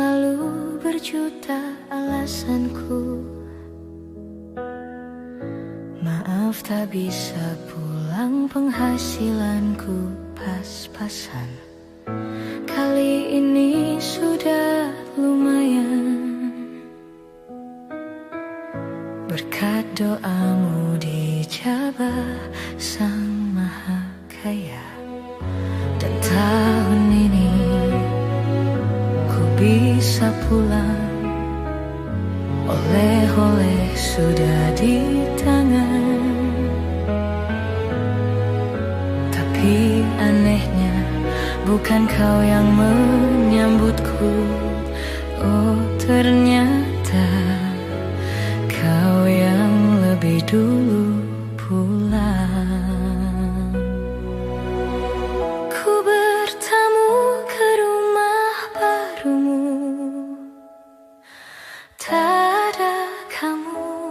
selalu berjuta alasanku. Maaf tak bisa pulang, penghasilanku pas-pasan. Kali ini sudah lumayan. Berkat doamu dijabah Sang Maha Kaya. Dan tahun ini ku bisa pulang. Oleh-oleh sudah di tangan. Tapi anehnya bukan kau yang menyambutku. Oh ternyata kau yang lebih dulu pulang. Ku bertamu ke rumah barumu. Tak ada kamu,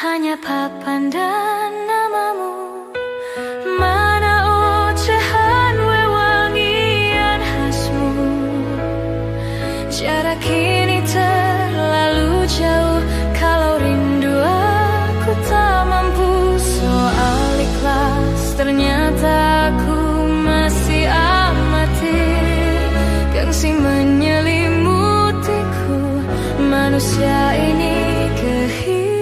hanya papan dan namamu. Mana ocehan wewangian khasmu. Jarak ini terlalu jauh. Kalau rindu aku tak mampu. Soal ikhlas ternyata aku masih amatir. Gengsi menyelimutiku. Manusia ini kehilanganmu.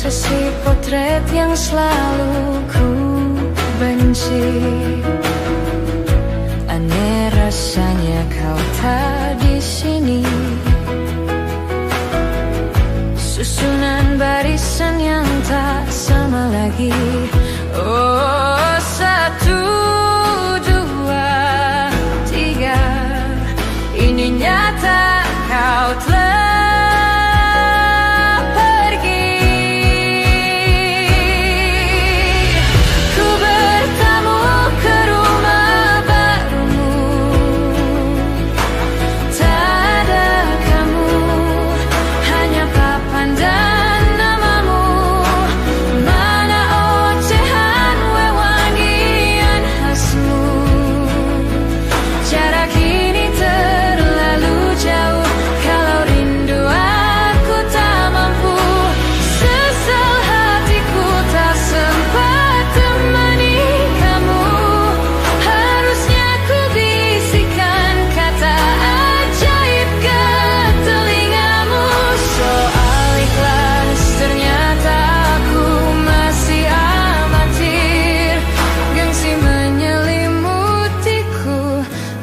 Sesi potret yang selalu ku benci. Aneh rasanya kau tak di sini. Susunan barisan yang tak sama lagi. Oh 1, 2, 3. Ini nyata kau telah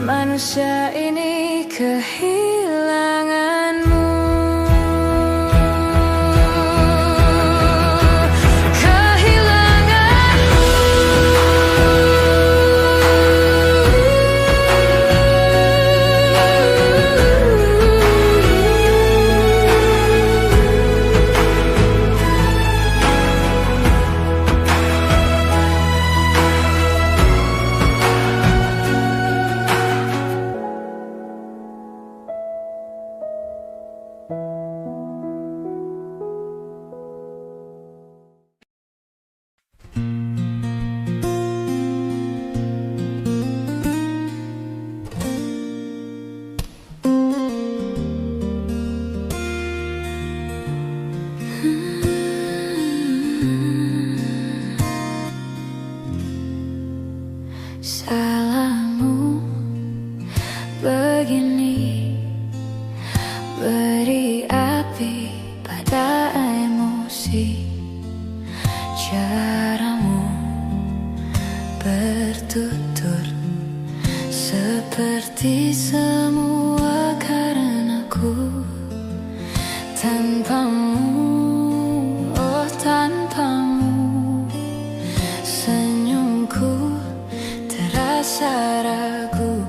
manusia ini kehilanganmu. Salahmu begini, beri api pada emosi. Caramu bertutur seperti semua karenaku. Tanpamu, oh tanpamu, senyumku terasa ragu.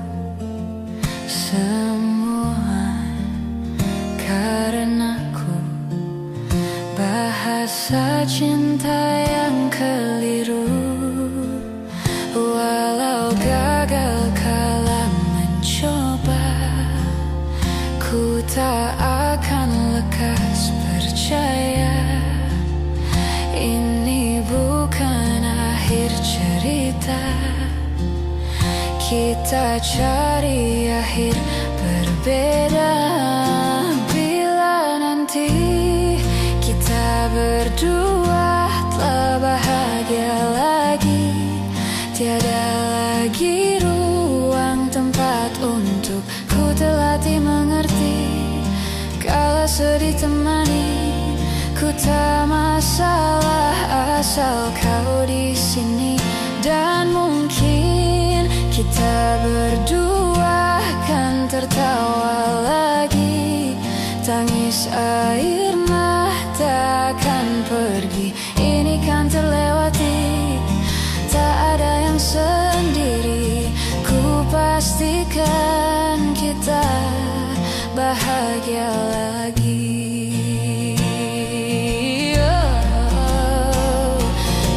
kita cari akhir berbeda. Bila nanti kita berdua telah bahagia lagi, tiada lagi ruang tempat untuk ku terlatih mengerti. Kala sedih temani, ku tak masalah asal kau di sini. Dan mungkin kita berdua kan tertawa lagi, tangis air mata akan pergi, ini kan terlewati. Tak ada yang sendiri, ku pastikan kita bahagia lagi.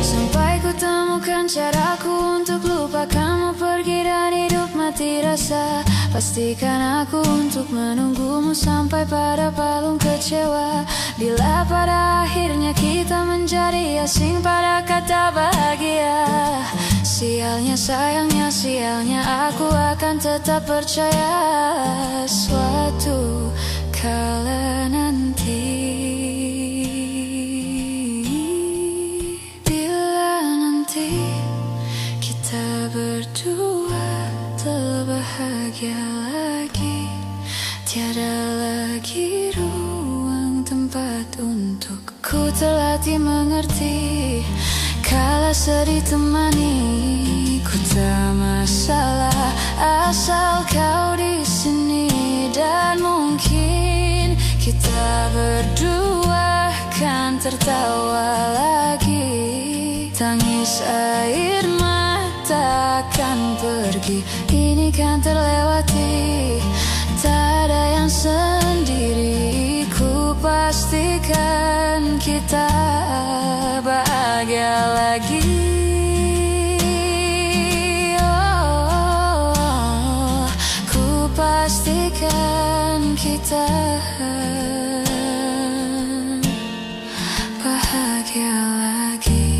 Sampai ku temukan caraku untuk lupakanmu pergi dan hidup mati rasa. Pastikan aku untuk menunggumu sampai pada palung kecewa. Bila pada akhirnya kita menjadi asing pada kata bahagia, sialnya sayangnya sialnya aku akan tetap percaya suatu kala nanti. Bila nanti kita berdua telah bahagia lagi, tiada lagi ruang tempat untuk ku terlatih mengerti. Kala sedih temani, ku tak masalah asal kau di sini. Dan mungkin kita berdua kan tertawa lagi, tangis air mata akan pergi, ini kan terlewati. Tak ada yang sendiri, ku pastikan kita bahagia lagi. Oh, ku pastikan kita bahagia lagi.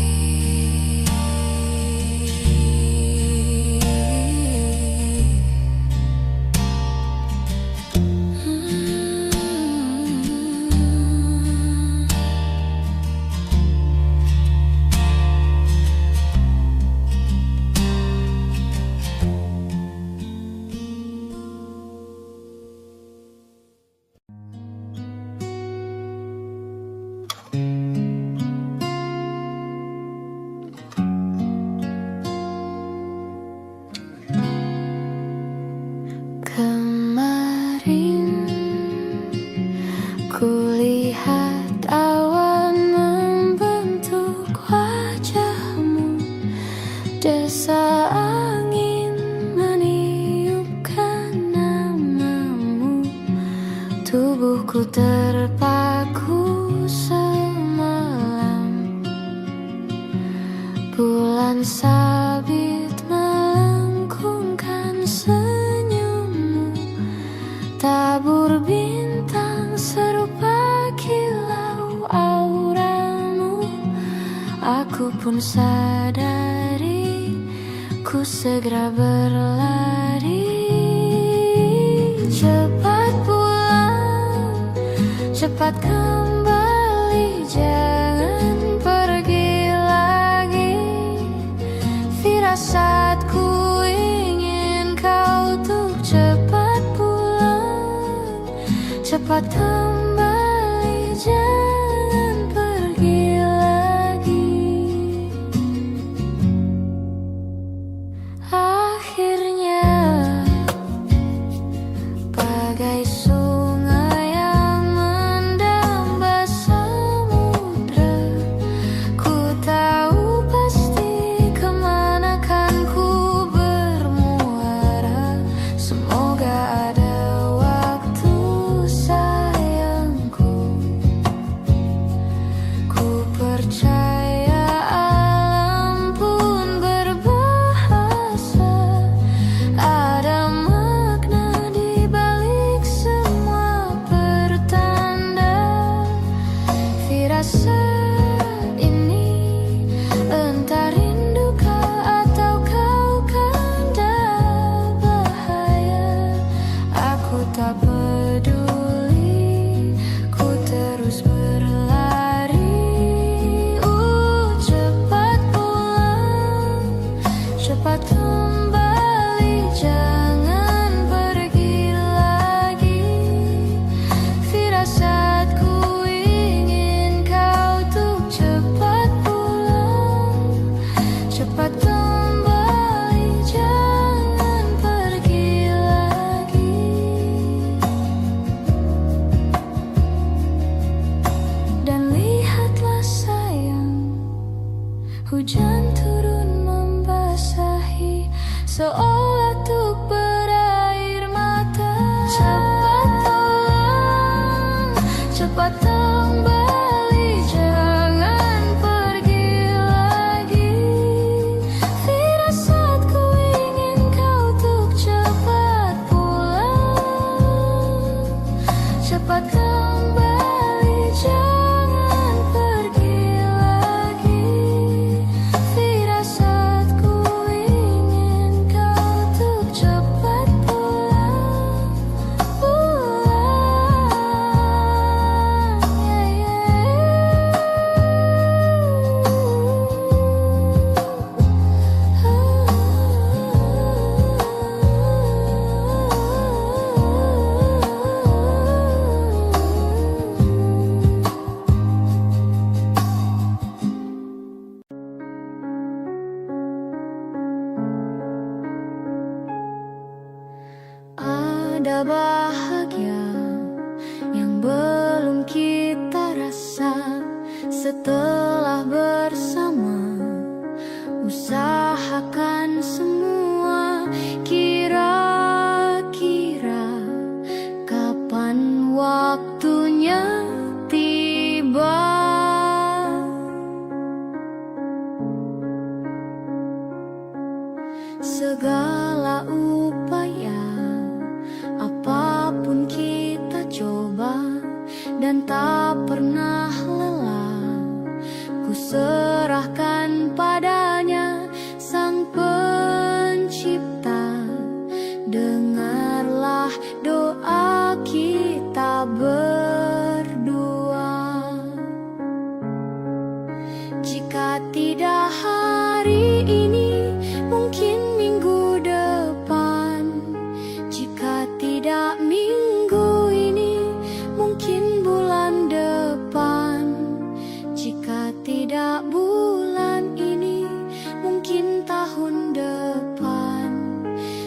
Kemarin kulihat awan membentuk wajahmu, desa angin meniupkan namamu. Tubuhku terpaku semalam, bulan sabit melengkungkan senyummu. Tabur bintang serupa kilau auramu. Aku pun sadari, ku segera berlari. Cepat pulang, cepat kembali, jangan pergi lagi. Firasatku ingin kau tuh cepat pulang, cepat kembali, jangan pergi lagi. Akhirnya bagai sungai yang mendamba samudra, ku tahu pasti kemana kan ku bermuara. Semoga ada waktu saya tak peduli, ku terus berlari. Cepat pulang, cepat kembali, jangan pergi lagi. Firasatku ingin kau tuh cepat pulang, cepat kembali, jangan pergi lagi. Dan lihatlah sayang, hujan turun membasahi, seolah tuh berair mata. Cepat pulang, cepat kembali, jangan pergi lagi. Firasatku ingin kau tuh cepat pulang, cepat kembali, jangan pergi lagi. Firasatku ingin kau tuh cepat pulang, Ada bahagia yang belum kita rasa setelah bersama. Usahakan semua, kira-kira kapan waktunya tiba. Segala upaya, apapun kita coba dan tak pernah lelah. Ku serahkan padanya, Sang Pencipta. Dengarlah doa kita berdua. Jika tidak hari ini, mungkin minggu depan. Jika tidak minggu ini, mungkin bulan depan. Jika tidak bulan ini, mungkin tahun depan.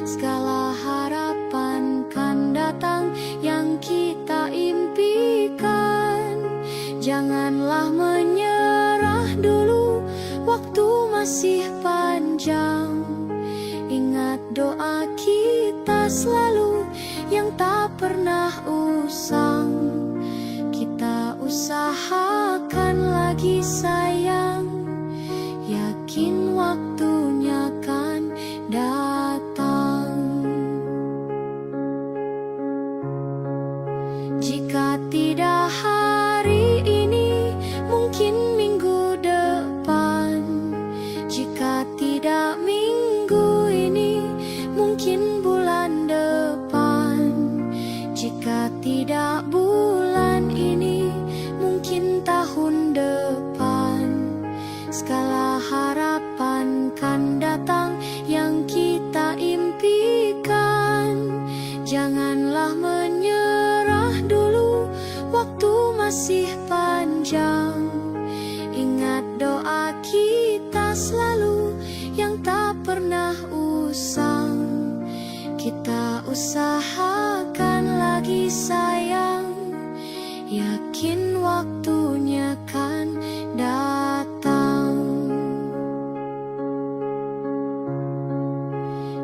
Segala harapan kan datang yang kita impikan. Janganlah menyerah dulu, waktu masih panjang. Ingat doa kita selalu yang tak pernah usang. Kita usahakan lagi sayang, yakin waktunya kan datang. Jika tidak hari ini, mungkin minggu depan. Jika tidak minggu ini, mungkin bulan depan. Jika tidak bulan ini, mungkin tahun depan. Segala harapan kan datang yang kita impikan. Janganlah menyerah dulu, waktu masih panjang. Ingat doa kita selalu yang tak pernah usang. Kita usahakan lagi sayang, yakin waktunya kan datang.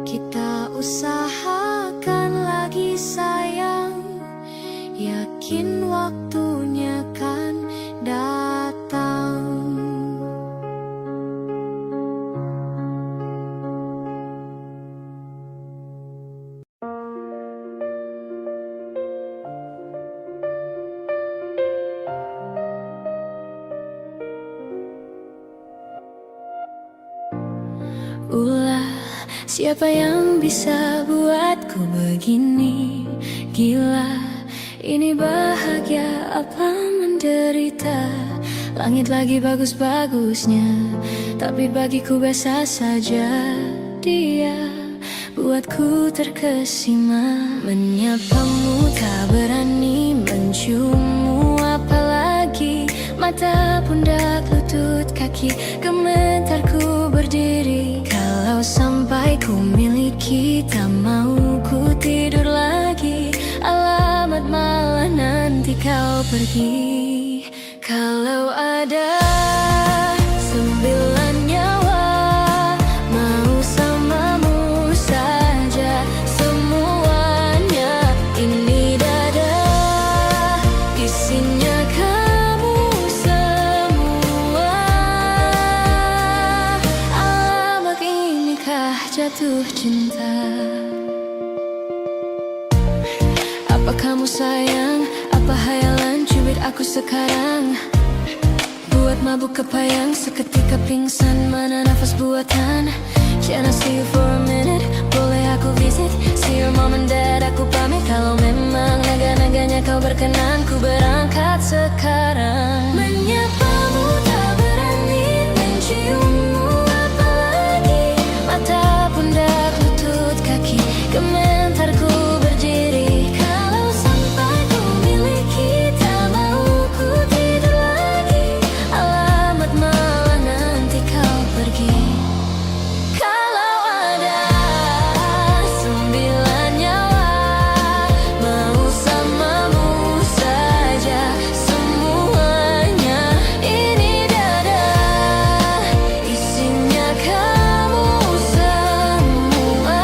Kita usahakan lagi sayang, yakin waktunya kan datang. Ulah, siapa yang bisa buatku aku begini. Gila, ini bahagia apa menderita? Langit lagi bagus-bagusnya, tapi bagiku biasa saja. Dia buatku terkesima. Menyapamu tak berani, menciummu apalagi. Mata, pundak, lutut, kaki, gemetarku berdiri. Kalau sampai ku miliki, tak mau ku tidur lagi. Alamat malah nanti kau pergi. Kalau ada 9 nyawa, mau samamu saja semuanya. Ini dada, isinya kamu semua. Alamak, inikah jatuh cinta? Apa kamu sayang? Apa hayalan cubit aku sekarang? Buat mabuk kepayang, seketika pingsan. Mana nafas buatan? Can I see you for a minute? Boleh aku visit? See your mom and dad, aku pamit. Kalau memang naga-naganya kau berkenan, ku berangkat sekarang. Menyapamu tak berani, menciummu apalagi. Mata, pundak, lutut, kaki, gemetarku berdiri. Kalau sampai ku miliki, tak mau ku tidur lagi. Alamat malah nanti kau pergi. Kalau ada 9 nyawa, mau samamu saja semuanya. Ini dada, isinya kamu semua.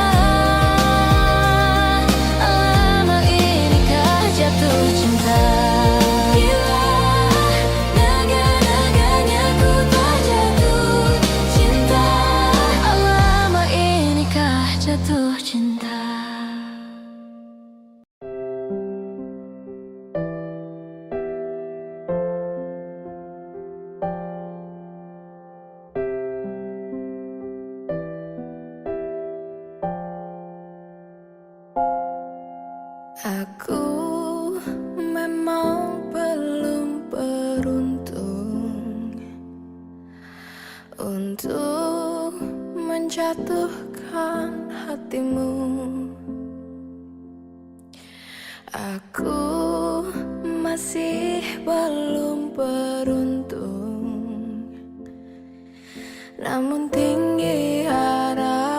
Alamak, inikah jatuh cinta? Gila, naga-naganya ku tak jatuh cinta. Alamak, inikah jatuh cinta? Aku memang belum beruntung untuk menjatuhkan hatimu. Aku masih belum beruntung, namun tinggi harapanku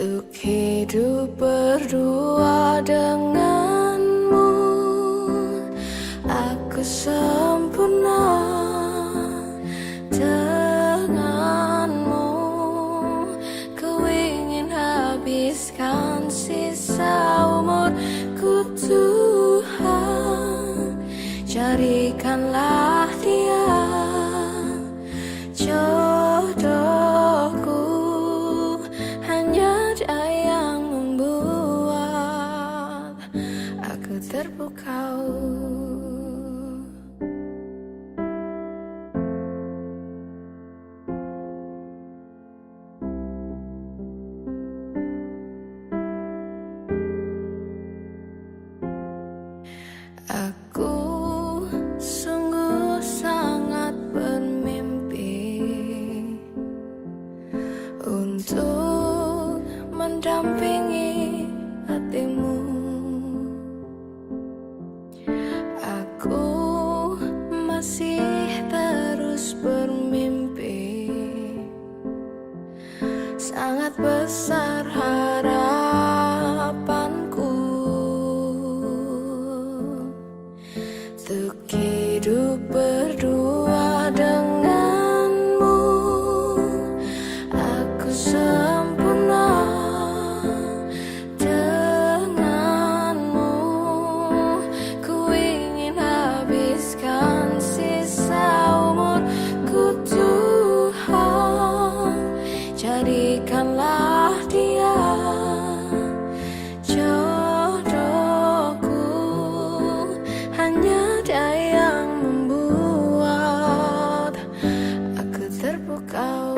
untuk hidup berdua denganmu. Aku sempurna denganmu. Ku ingin habiskan sisa umurku, Tuhan. Carikanlah dia jodohku. Hanya dia yang membuat aku terpukau. Aku sungguh sangat bermimpi untuk mendampingi hatimu. Aku masih terus bermimpi, sangat besar harapanku untuk hidup berdua denganmu. Aku sempurna denganmu. Ku ingin habiskan sisa umurku, Tuhan. Jadikanlah dia jodohku. Hanya dia yang membuat aku terpukau.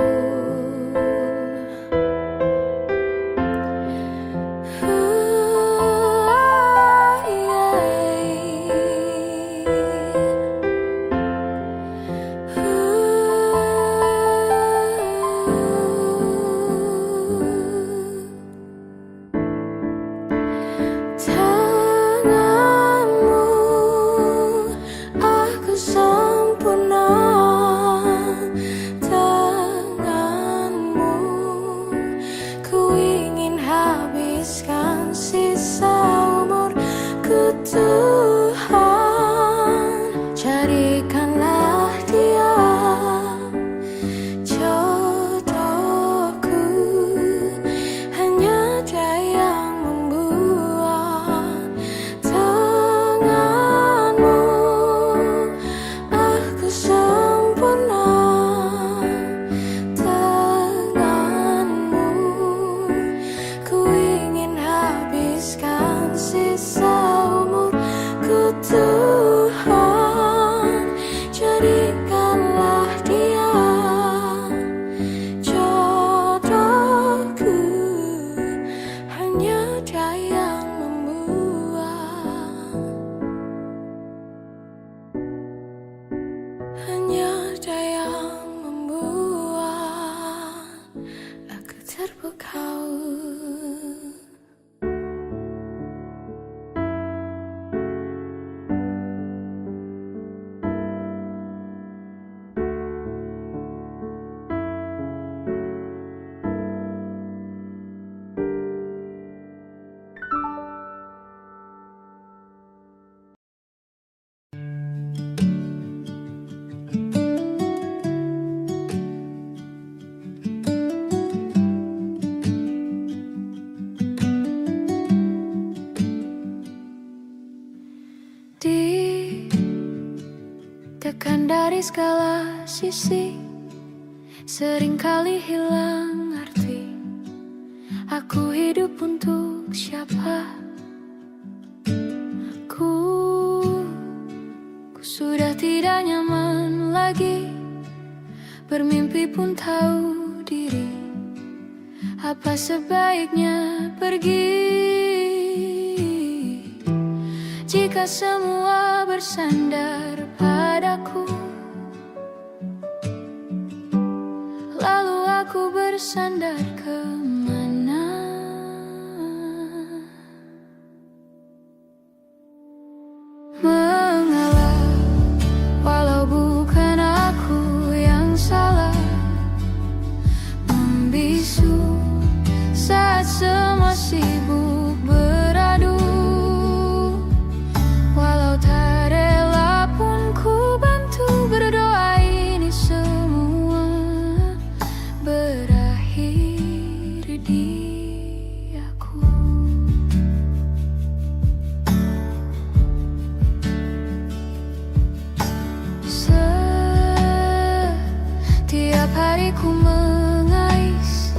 Tuhan, carikanlah dia jodohku. Hanya dia yang membuat tanganmu aku sempurna. Tanganmu ku ingin habiskan sisa umurku. Tuhan, jadikanlah dia jodohku. Hanya dia yang membuat, hanya dia yang membuat aku terpukau. Ditekan dari segala sisi, seringkali hilang arti. Aku hidup untuk siapa? Ku sudah tidak nyaman lagi, bermimpi pun tahu diri. Apa sebaiknya pergi jika semua bersandar padaku? Lalu aku bersandar kemana? Mengalah, walau bukan aku yang salah, membisu saat semua sibuk beradu. Walau tak rela pun ku bantu berdoa, ini semua berakhir di aku. Setiap hari ku mengais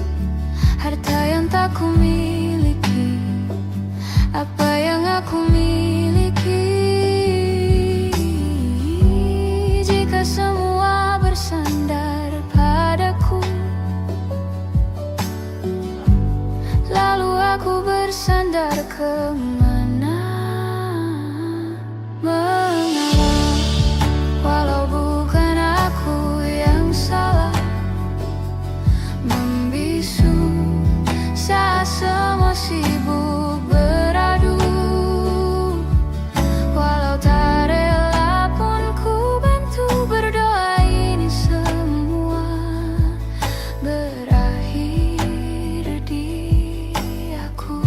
harta yang tak ku miliki. Apa yang aku miliki jika semua bersandar padaku? Lalu aku bersandar kemana? Mengalah, walau bukan aku yang salah, membisu saat semua sibuk beradu. Walau tak rela pun ku bantu berdoa, ini semua berakhir di aku.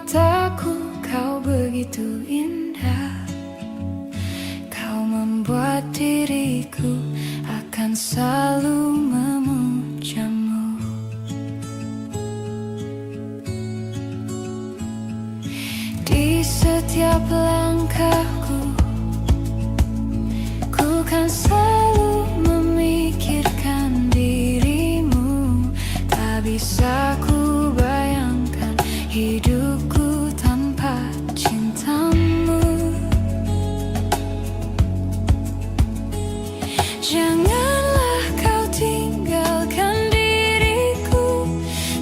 mataku kau begitu indah. Kau membuat diriku akan selalu memujamu. Di setiap langkahku, ku kan selalu memikirkan dirimu. Tak bisa ku bayangkan hidupku tanpa cintamu. Janganlah kau tinggalkan diriku,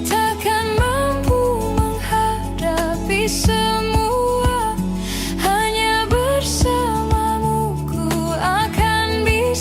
takkan mampu menghadapi semua. Hanya bersamamu ku akan bisa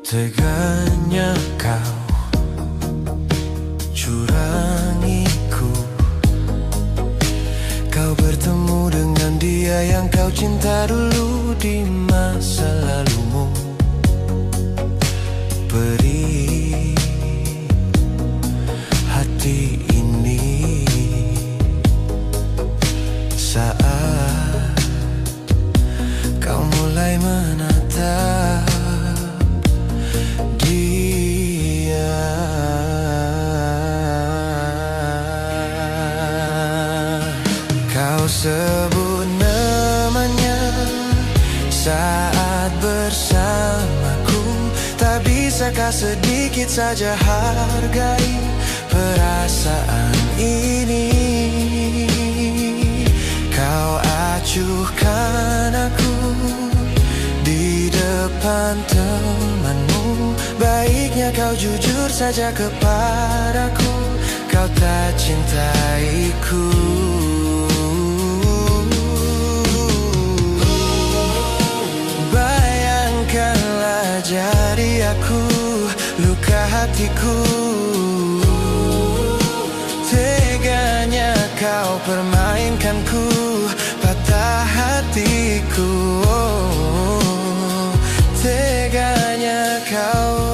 Teganya kau curangiku. Kau bertemu dengan dia yang kau cinta dulu di masa lalumu. Beri hati ini saat kau mulai menatap dia. Kau sebut namanya saat bersamaku. Tak bisakah sedikit saja hargai perasaan ini? Kau acuhkan aku di depan temanmu. Baiknya kau jujur saja kepadaku, kau tak cintaiku. Bayangkanlah jadi aku, luka hatiku. Teganya kau permainkanku, patah hatiku. Teganya kau.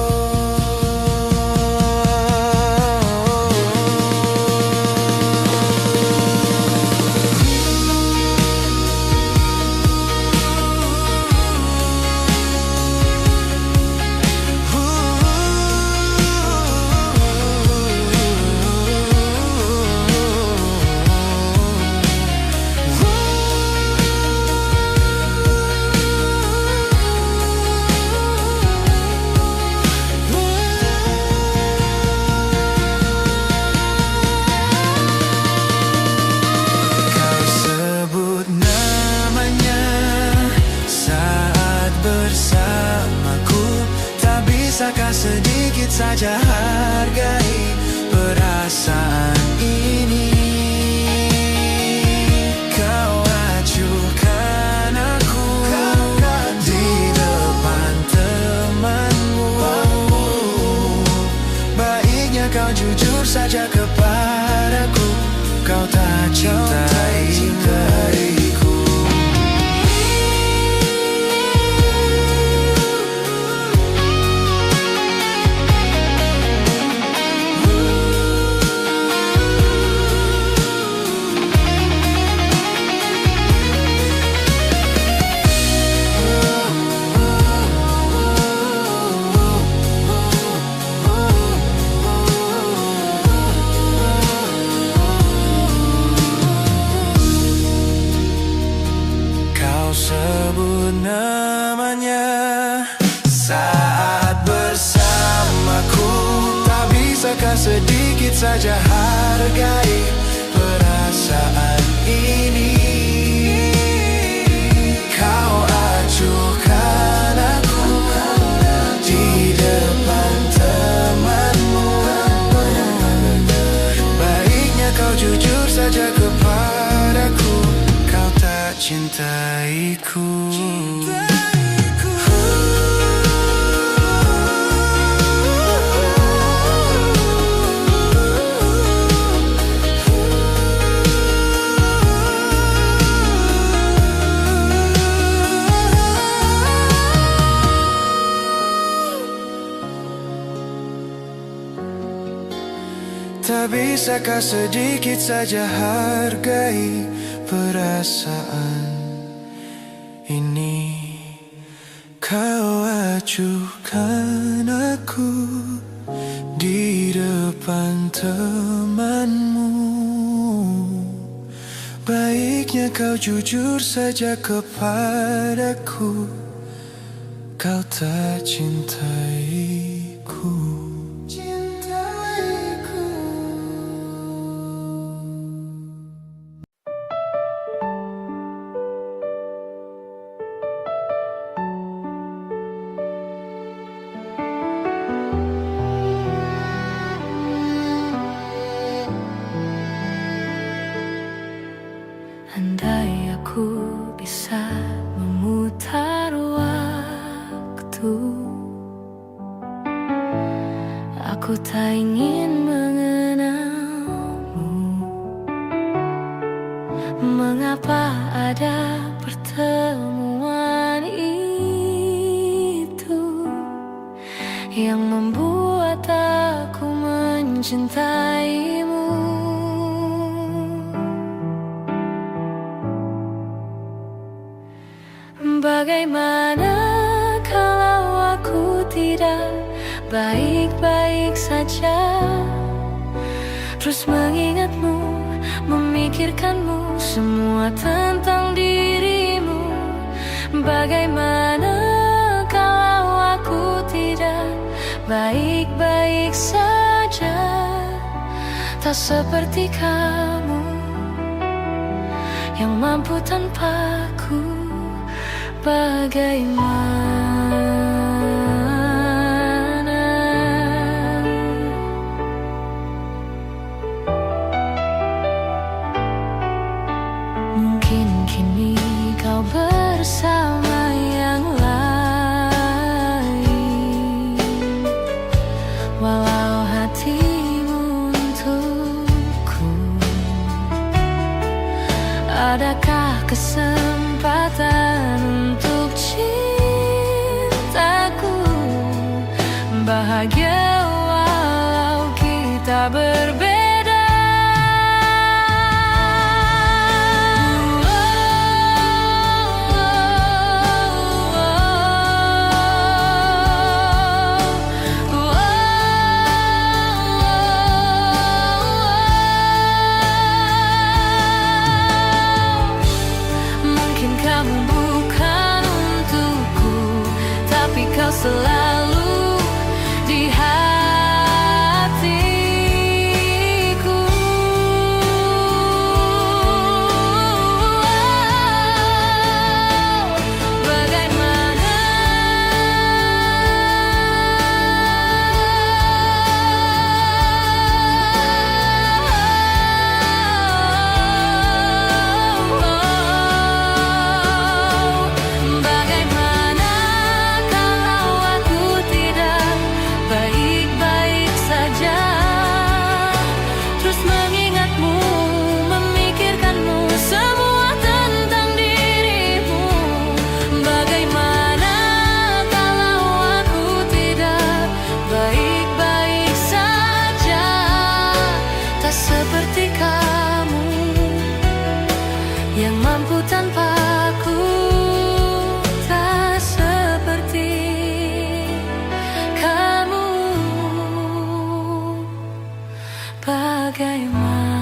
Bisakah sedikit saja hargai perasaan ini? Kau acuhkan aku di depan temanmu. Baiknya kau jujur saja kepadaku, kau tak cintaiku. Sebut namanya saat bersamaku. Tak bisakah sedikit saja hargai perasaan ini? Kau acuhkan aku di depan temanmu. Baiknya kau jujur saja kepadaku, kau tak cintaiku. Tak bisakah sedikit saja hargai perasaan ini? Kau acuhkan aku di depan temanmu. Baiknya kau jujur saja kepadaku, kau tak cintaiku. Andai aku bisa memutar waktu Aku tak ingin mengenalmu. Mengapa ada pertemuan itu yang membuat aku mencintaimu? Bagaimana kalau aku tidak baik-baik saja, terus mengingatmu, memikirkanmu, semua tentang dirimu? Bagaimana kalau aku tidak baik-baik saja, tak seperti kamu yang mampu tanpaku? Bagaimana? Mungkin kini kau bersama yang lain, walau hatimu untukku. Adakah kesempatan untuk cintaku bahagia walau kita berbeda? Kau selalu di hatiku. Bagaimana? Seperti kamu yang mampu tanpaku, tak seperti kamu. Bagaimana?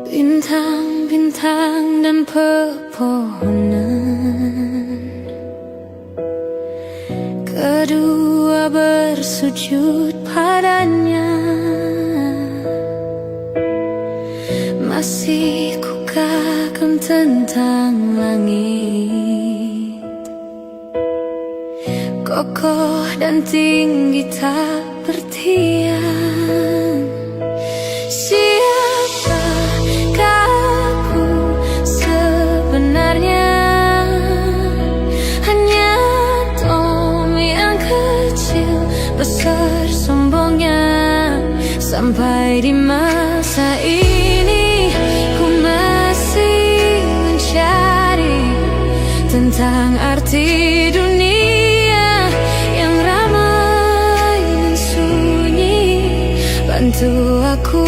Bintang-bintang dan pepohonan, kedua bersujud padanya. Masih ku kagum tentang langit, kokoh dan tinggi tak bertiang. Besar sombongnya, sampai di masa ini ku masih mencari tentang arti dunia yang ramai dan sunyi. Bantu aku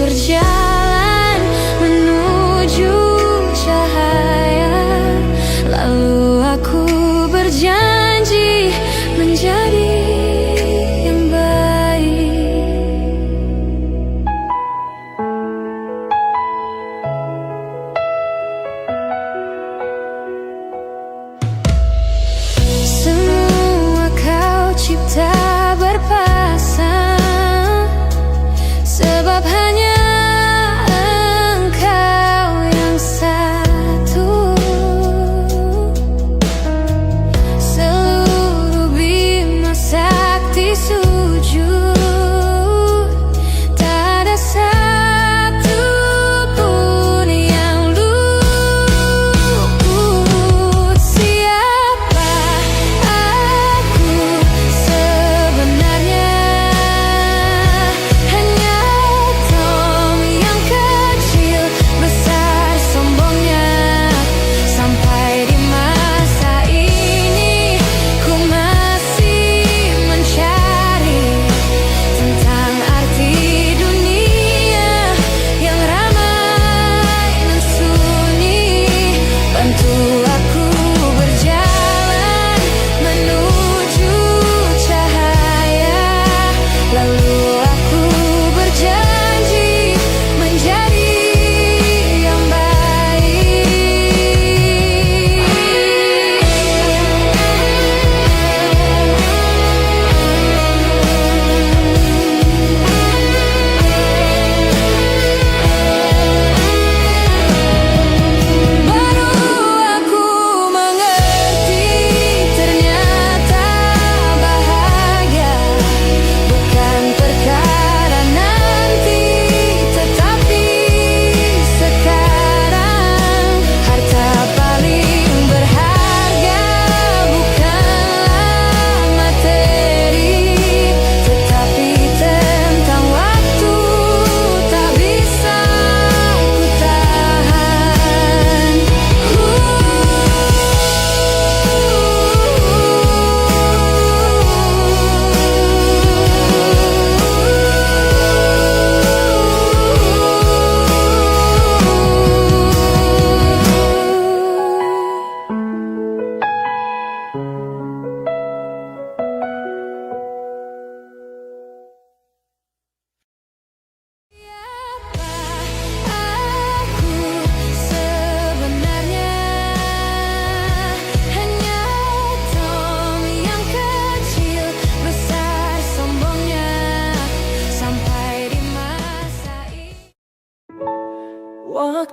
berjalan menuju cahaya, lalu aku berjanji menjadi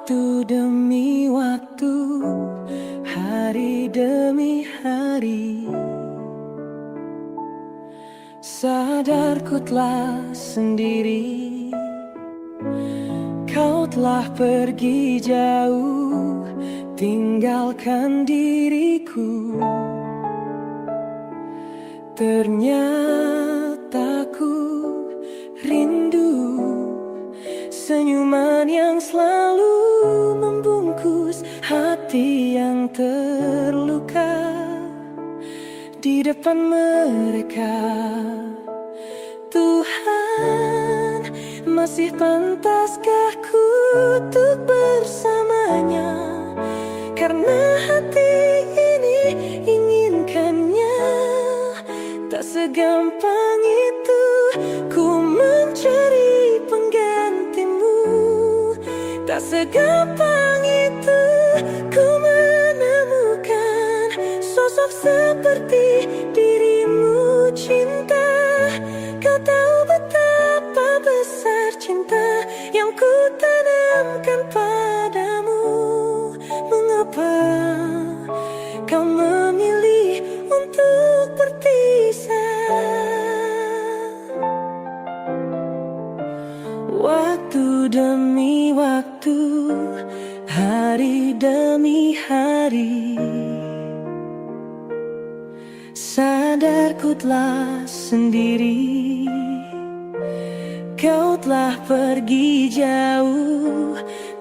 Waktu demi waktu, hari demi hari, sadarku telah sendiri. Kau telah pergi jauh, tinggalkan diriku. Ternyata ku rindu senyuman yang selalu membungkus hati yang terluka di depan mereka. Tuhan, masih pantaskah ku untuk bersamanya? Karena hati ini inginkannya. Tak segampang itu ku mencari penggantimu. Tak segampang itu ku menemukan sosok seperti dirimu. Cinta, kau tahu betapa besar cinta yang ku tanamkan padamu. Mengapa kau memilih untuk berpisah? Waktu demi waktu, hari demi hari, sadarku telah sendiri. Kau telah pergi jauh,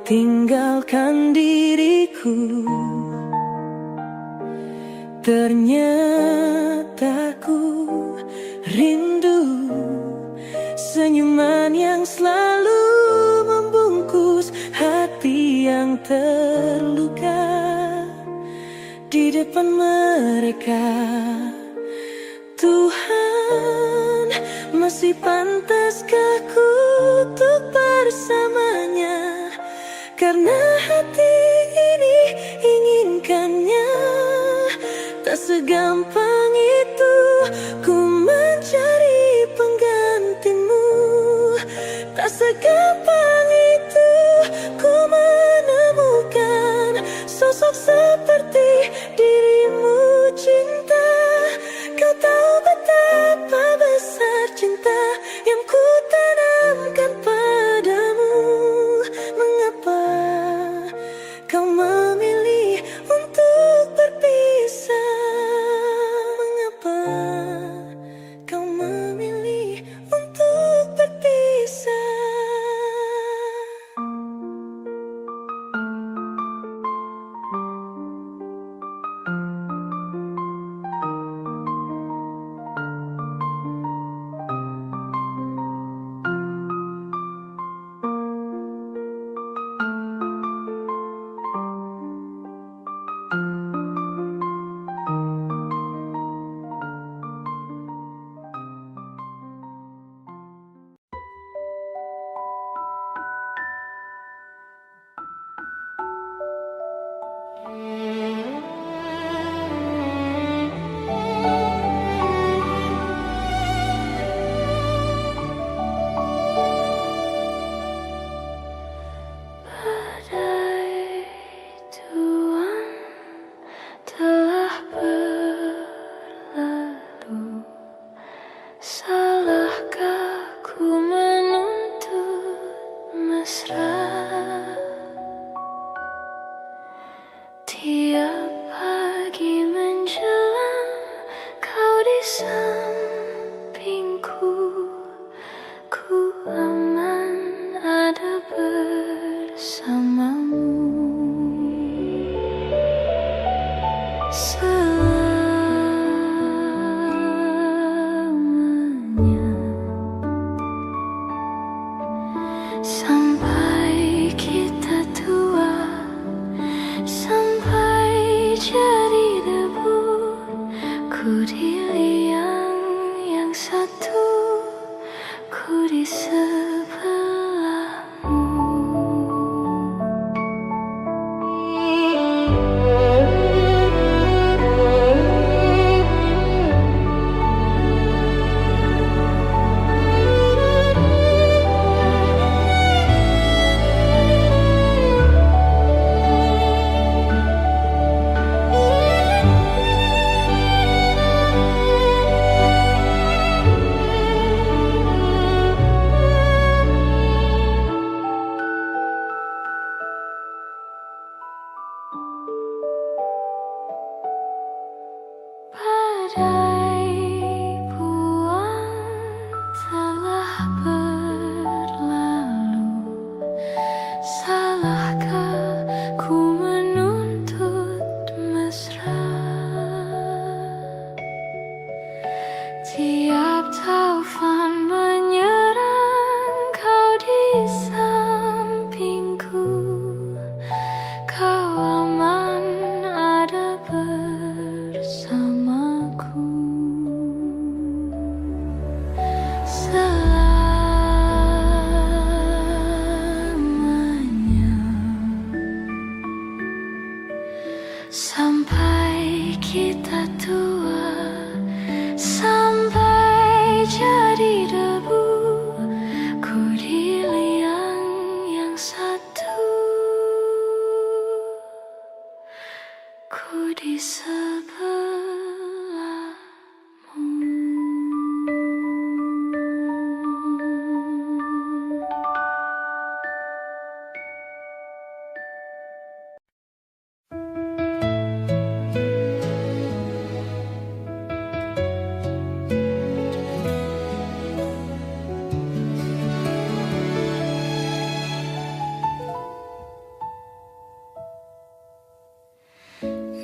tinggalkan diriku. Ternyata ku rindu senyuman yang selalu membungkus hati yang terluka di depan mereka. Tuhan, masih pantaskah ku untuk bersamanya? Karena hati ini inginkannya. Tak segampang itu ku mencari penggantimu. Tak segampang itu ku menemukan sosok seperti dirimu. Cinta, kau tahu betapa besar cinta yang ku tanamkan padamu. Mengapa kau memilih untuk berpisah? Mengapa kau memilih untuk berpisah? Tiap pagi menjelang kau di sampingku, ku aman ada bersamamu. Selamanya sampai kita tua, sampai jadi debu, ku di liang yang satu, ku di sebelahmu. andai buang telah berlalu, salahkah ku menuntut mesra? Tiap taufan menyerang, kau di sampingku, kau aman ada bersamaku. Selamanya, sampai kita tua, sampai jadi debu, ku di liang yang satu, ku di sebelahmu.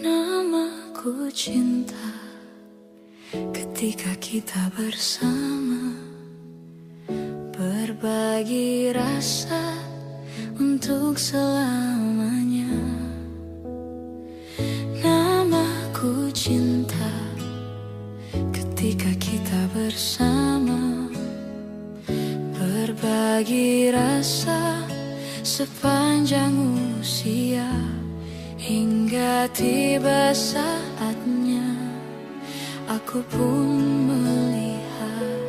Namaku cinta, ketika kita bersama, berbagi rasa untuk selamanya. Namaku cinta, ketika kita bersama, berbagi rasa sepanjang usia, hingga tiba saatnya aku pun melihat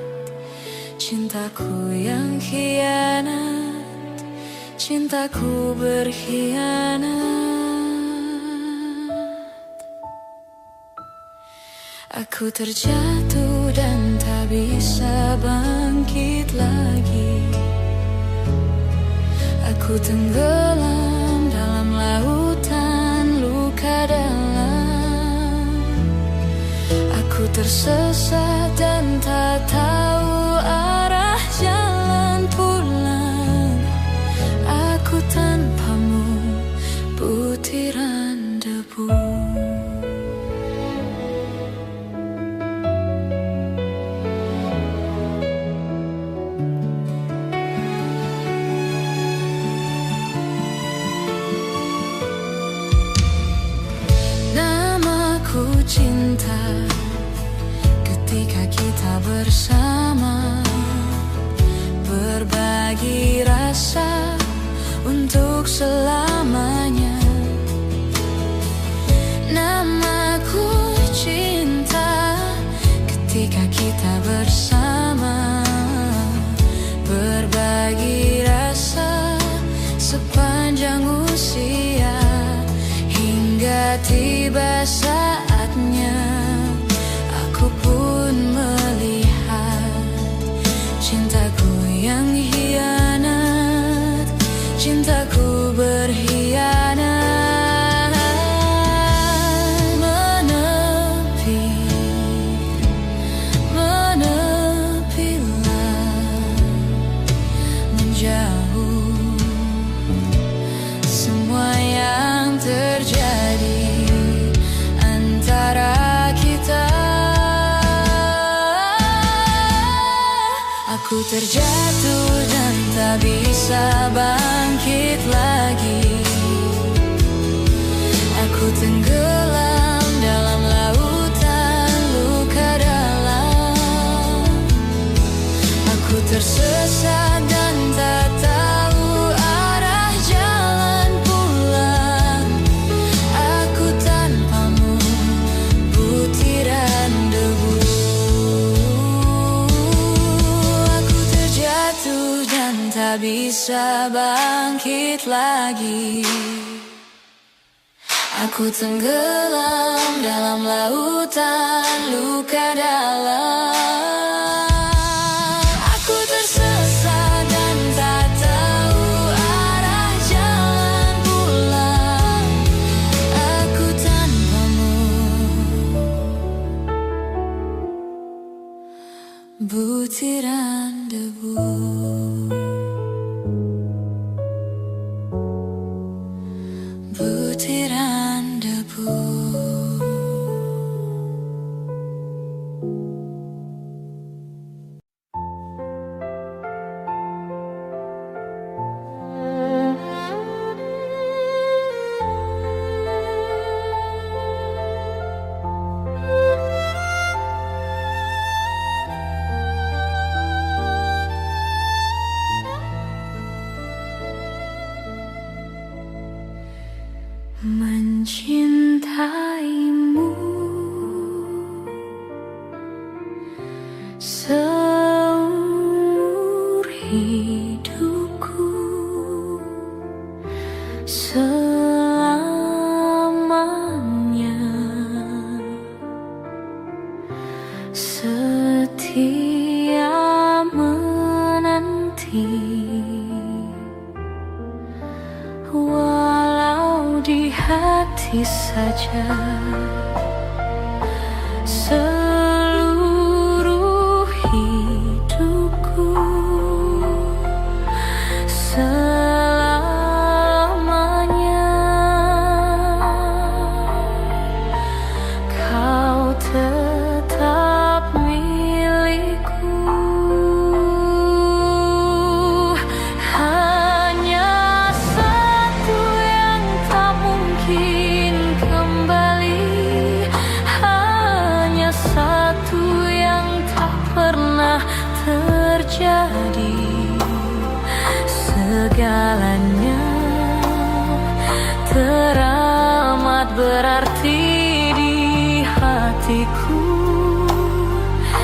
cintaku yang khianat, cintaku berkhianat. Aku terjatuh dan tak bisa bangkit lagi. Aku tenggelam dalam lautan luka dalam. Aku tersesat dan tak tahu arah jalan pulang. Aku tanpamu butiran debu. Cinta, ketika kita bersama, berbagi rasa untuk selamanya. Namaku cinta, ketika kita bersama, berbagi rasa sepanjang usia, hingga tiba saatnya aku pun melihat cintaku yang hianat, cintaku berkhianat. Menepi, menepilah, menjauh semua yang terjadi antara kita. Aku terjatuh dan tak bisa bangkit lagi. Aku tenggelam dalam lautan luka dalam. Aku tersesat dan tak tahu arah jalan pulang. Aku tanpamu butiran debu. Aku terjatuh dan tak bisa bangkit lagi. Aku tenggelam dalam lautan luka dalam. Aku tersesat dan tak tahu arah jalan pulang. Aku tanpamu butiran debu, butiran debu. Mencintaimu seumur hidupku, selamanya setia menanti. Walau di hati saja, seluruh hidupku selamanya kau tetap milikku. Terjadi segalanya teramat berarti di hatiku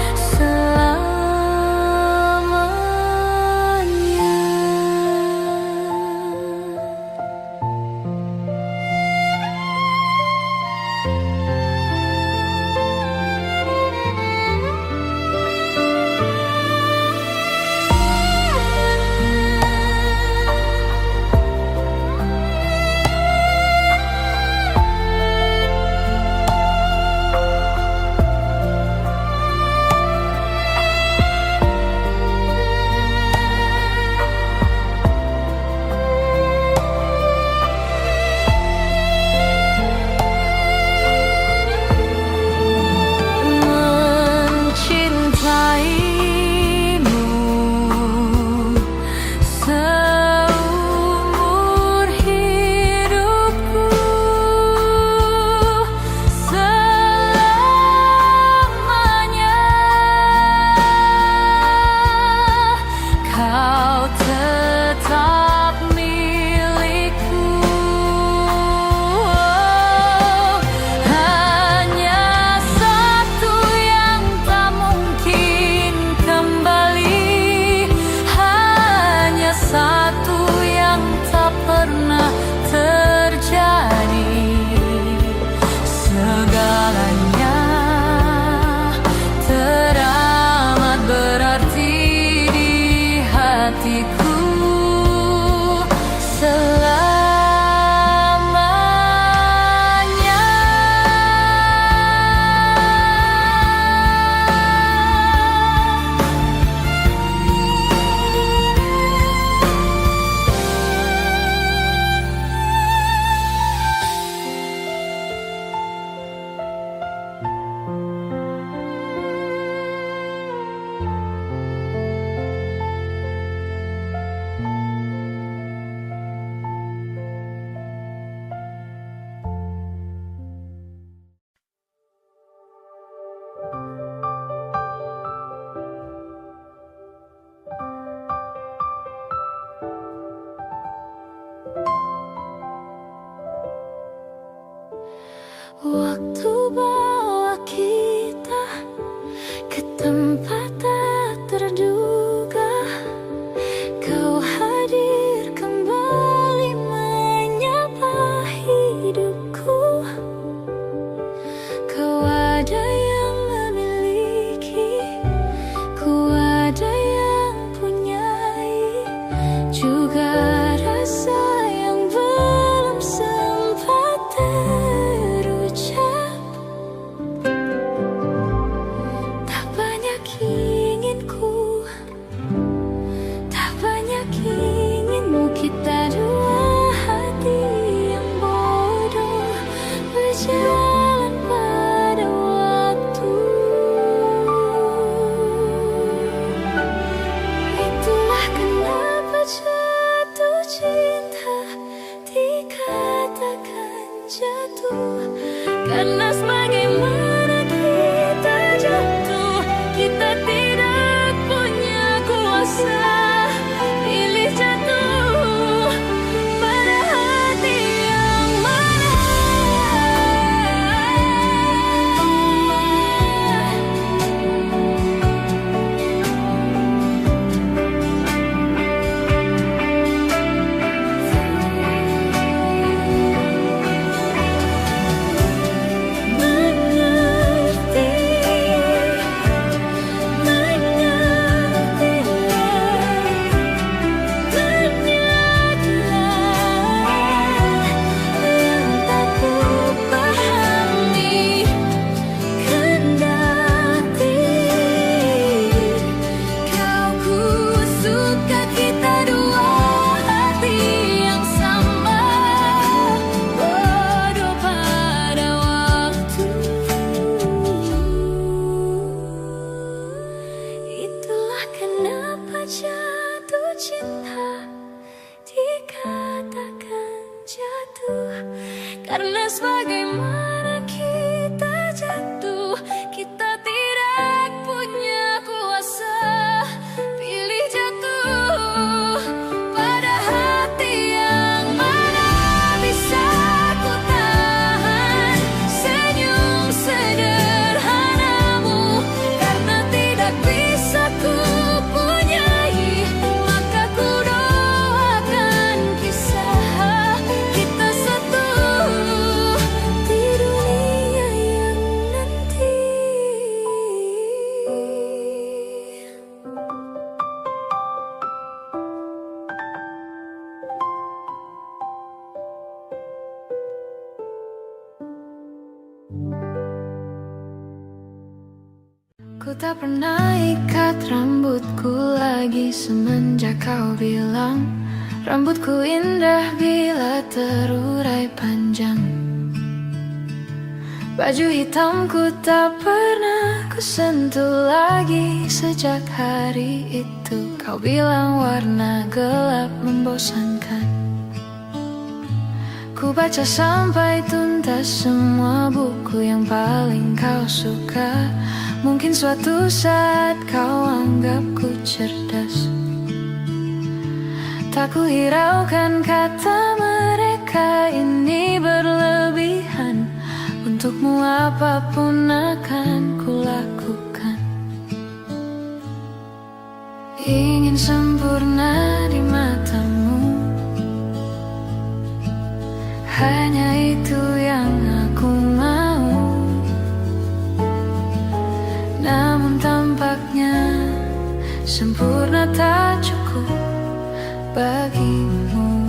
selamanya. Waktu bawa kita ke tempat tak terduga, kau hadir kembali menyapa hidupku. Kau ada yang memiliki, ku ada yang punyai, juga rasa yang belum sempat terucap. Tak banyak Karena sebagaimana kita jatuh, kita tidak punya kuasa. Pilih jatuh pada hati yang mana bisa ku tahan senyum sederhanamu. Karena tidak bisa ku punyai, maka ku doakan kisah kita satu di dunia yang nanti. Ku tak pernah ikat rambutku lagi semenjak kau bilang rambutku indah bila terurai panjang. Baju hitamku tak pernah ku sentuh lagi sejak hari itu. Kau bilang warna gelap membosankan. Ku baca sampai tuntas semua buku yang paling kau suka. Mungkin suatu saat kau anggapku cerdas. Tak ku hiraukan kata mereka ini berlebihan. Untukmu apapun akan ku lakukan. Ingin sempurna di matamu, hanya itu yang aku mau. Namun tampaknya sempurna tak cukup bagimu.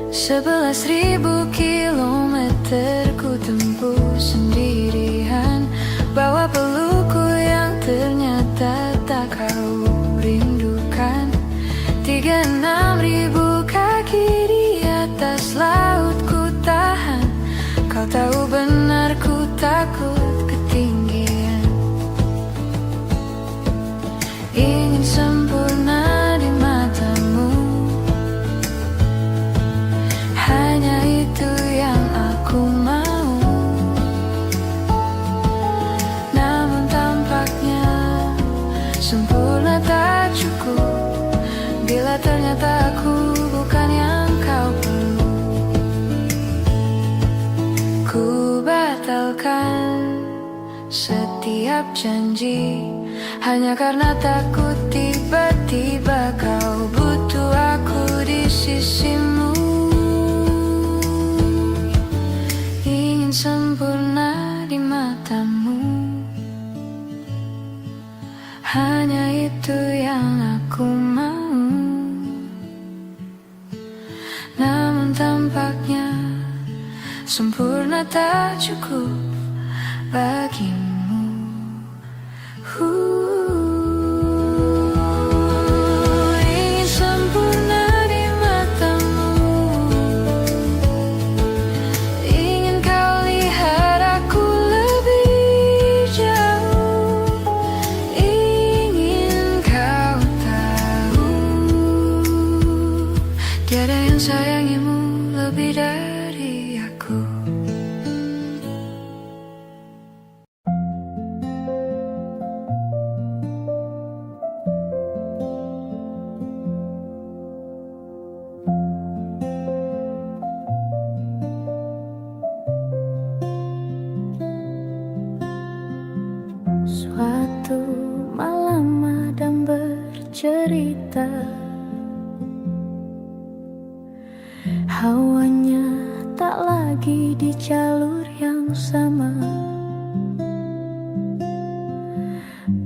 11.000 kilometer ku tempuh sendirian, bawa pelukku yang ternyata tak kau rindukan. 36.000 kaki di atas laut ku tahan. Kau tahu benar ku takut ketinggian. Ingin sempurna di matamu, hanya itu yang aku mau. Namun tampaknya sempurna tak cukup bila ternyata aku bukan yang kau perlu. Ku batalkan setiap janji hanya karena takut tiba-tiba kau butuh aku di sisimu. Ingin sempurna di matamu, hanya itu yang aku mau. Namun tampaknya sempurna tak cukup bagimu. Ingin sempurna di matamu, ingin kau lihat aku lebih jauh, ingin kau tahu tiada yang sayangimu lebih dari aku. Suatu malam Adam bercerita, hawanya tak lagi di jalur yang sama.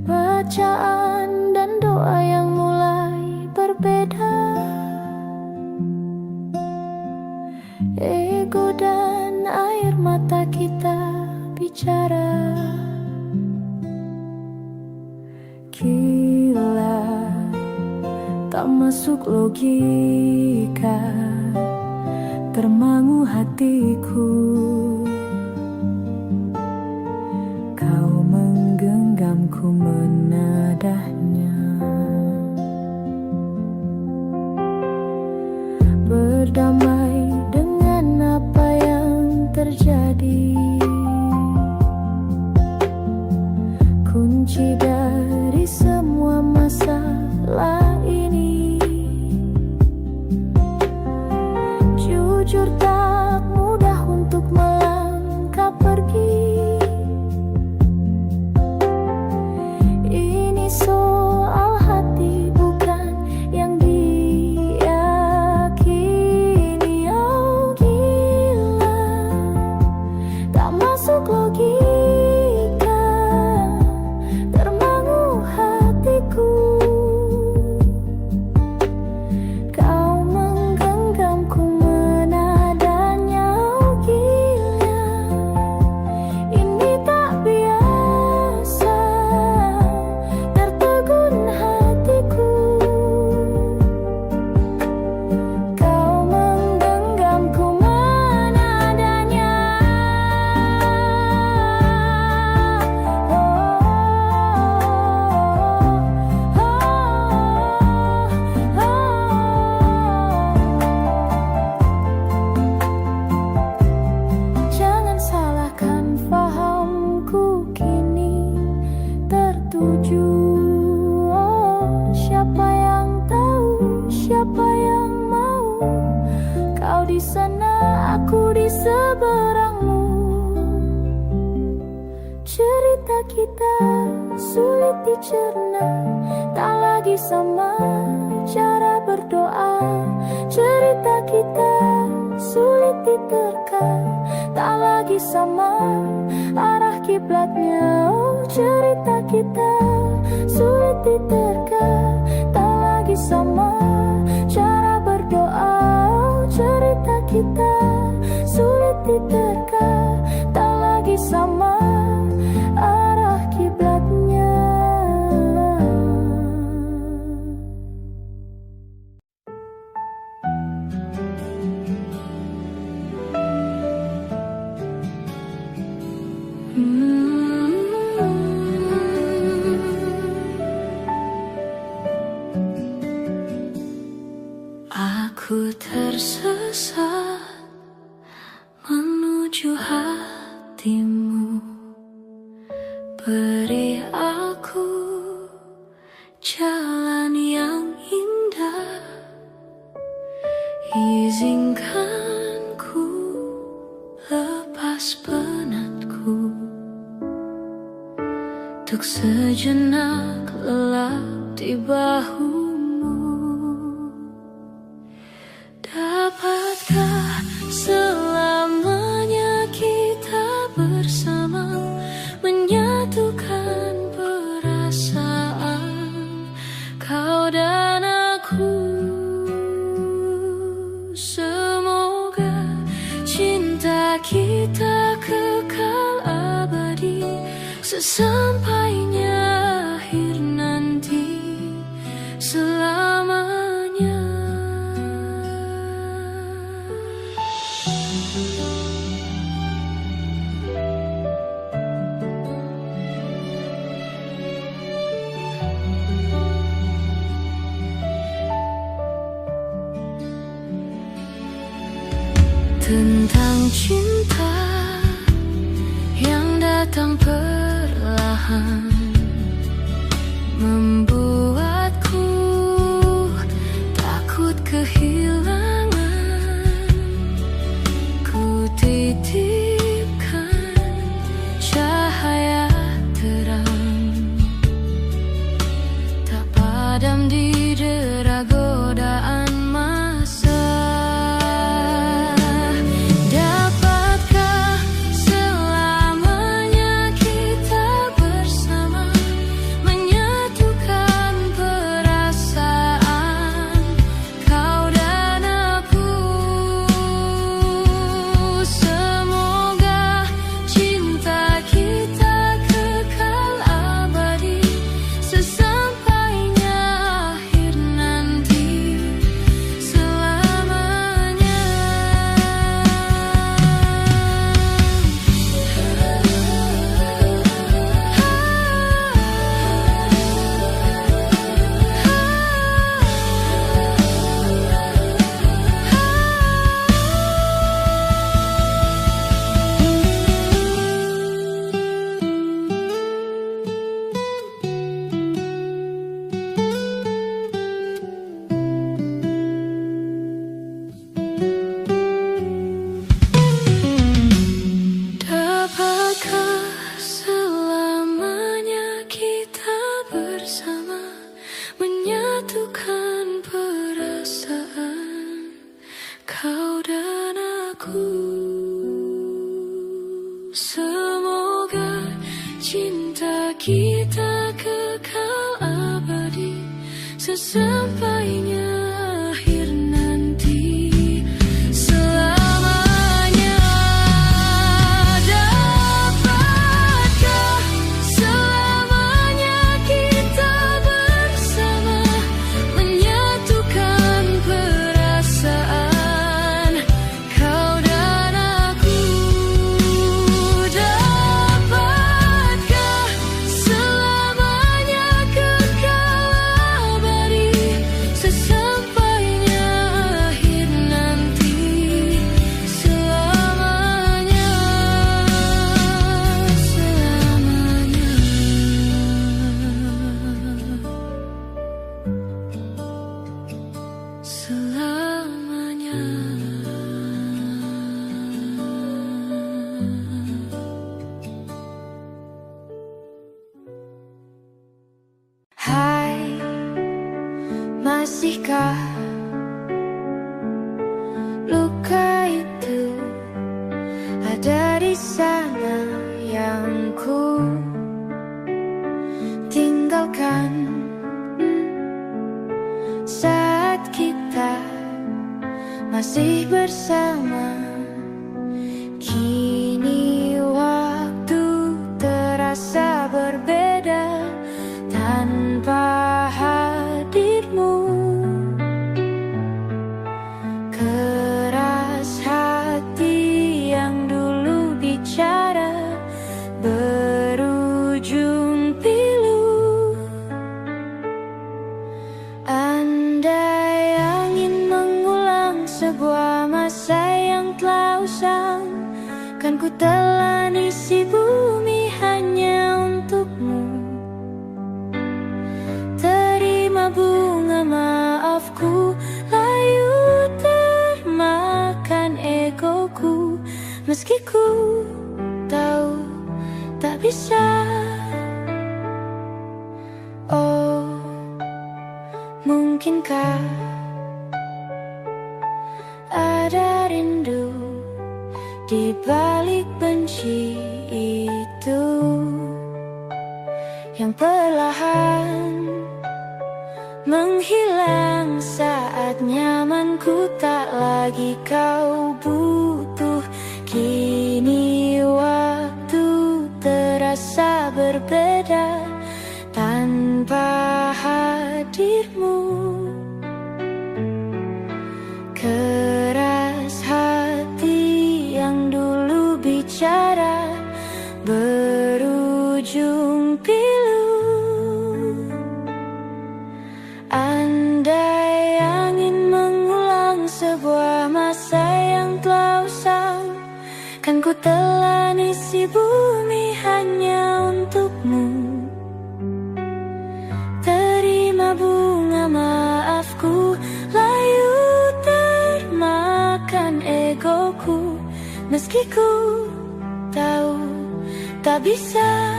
Bacaan dan doa yang mulai berbeda. Ego dan air mata kita bicara. Gila, tak masuk logika, termangu hatiku. Kau menggenggamku menadahnya. di seberangmu. Cerita kita sulit dicerna, tak lagi sama cara berdoa. Cerita kita sulit diterka, tak lagi sama arah kiblatnya. Oh, cerita kita sulit diterka, tak lagi sama cara berdoa. Oh, cerita kita sulit diterka, tak lagi sama arah kiblatnya. Aku tersesat menuju hatimu. Beri aku jalan yang indah, izinkan ku lepas penatku, untuk sejenak lelap di bahumu. Dapatkah selamanya kita bersama, menyatukan perasaan kau dan aku? Semoga cinta kita kekal abadi, sesampainya akhir nanti, selamanya. Tentang cinta yang datang perlahan, membuatku takut kehilangan. Ku titipkan cahaya terang, tak padam di dera godaan masa. Menyatukan perasaan kau dan aku. Semoga cinta kita kekal abadi, sesampainya akhir nanti, selamanya. Dapatkah selamanya kita bersama, menyatukan perasaan kau dan aku? Dapatkah selamanya kekal abadi, sesampainya Masihkah luka itu ada di sana yang ku tinggalkan saat kita masih bersama? Kini waktu terasa berbeda tanpa hadirmu. Keras hati yang dulu bicara berujung pilu. Andai angin mengulang sebuah masa yang telah usang, kan ku telan isi bumi hanya untukmu. Terima bunga maafku, layu termakan egoku. Meski ku tahu tak bisa. Oh, mungkinkah ada rindu di balik benci itu yang perlahan menghilang saat nyamanku tak lagi kau butuh. Kini waktu terasa berbeda tanpa hadirmu. Keras hati yang dulu bicara berujung pilu. Andai angin mengulang sebuah masa yang telah usang, kan ku telan isi bumi hanya untukmu. Terima bunga maafku, layu termakan egoku. Meski ku tahu tak bisa.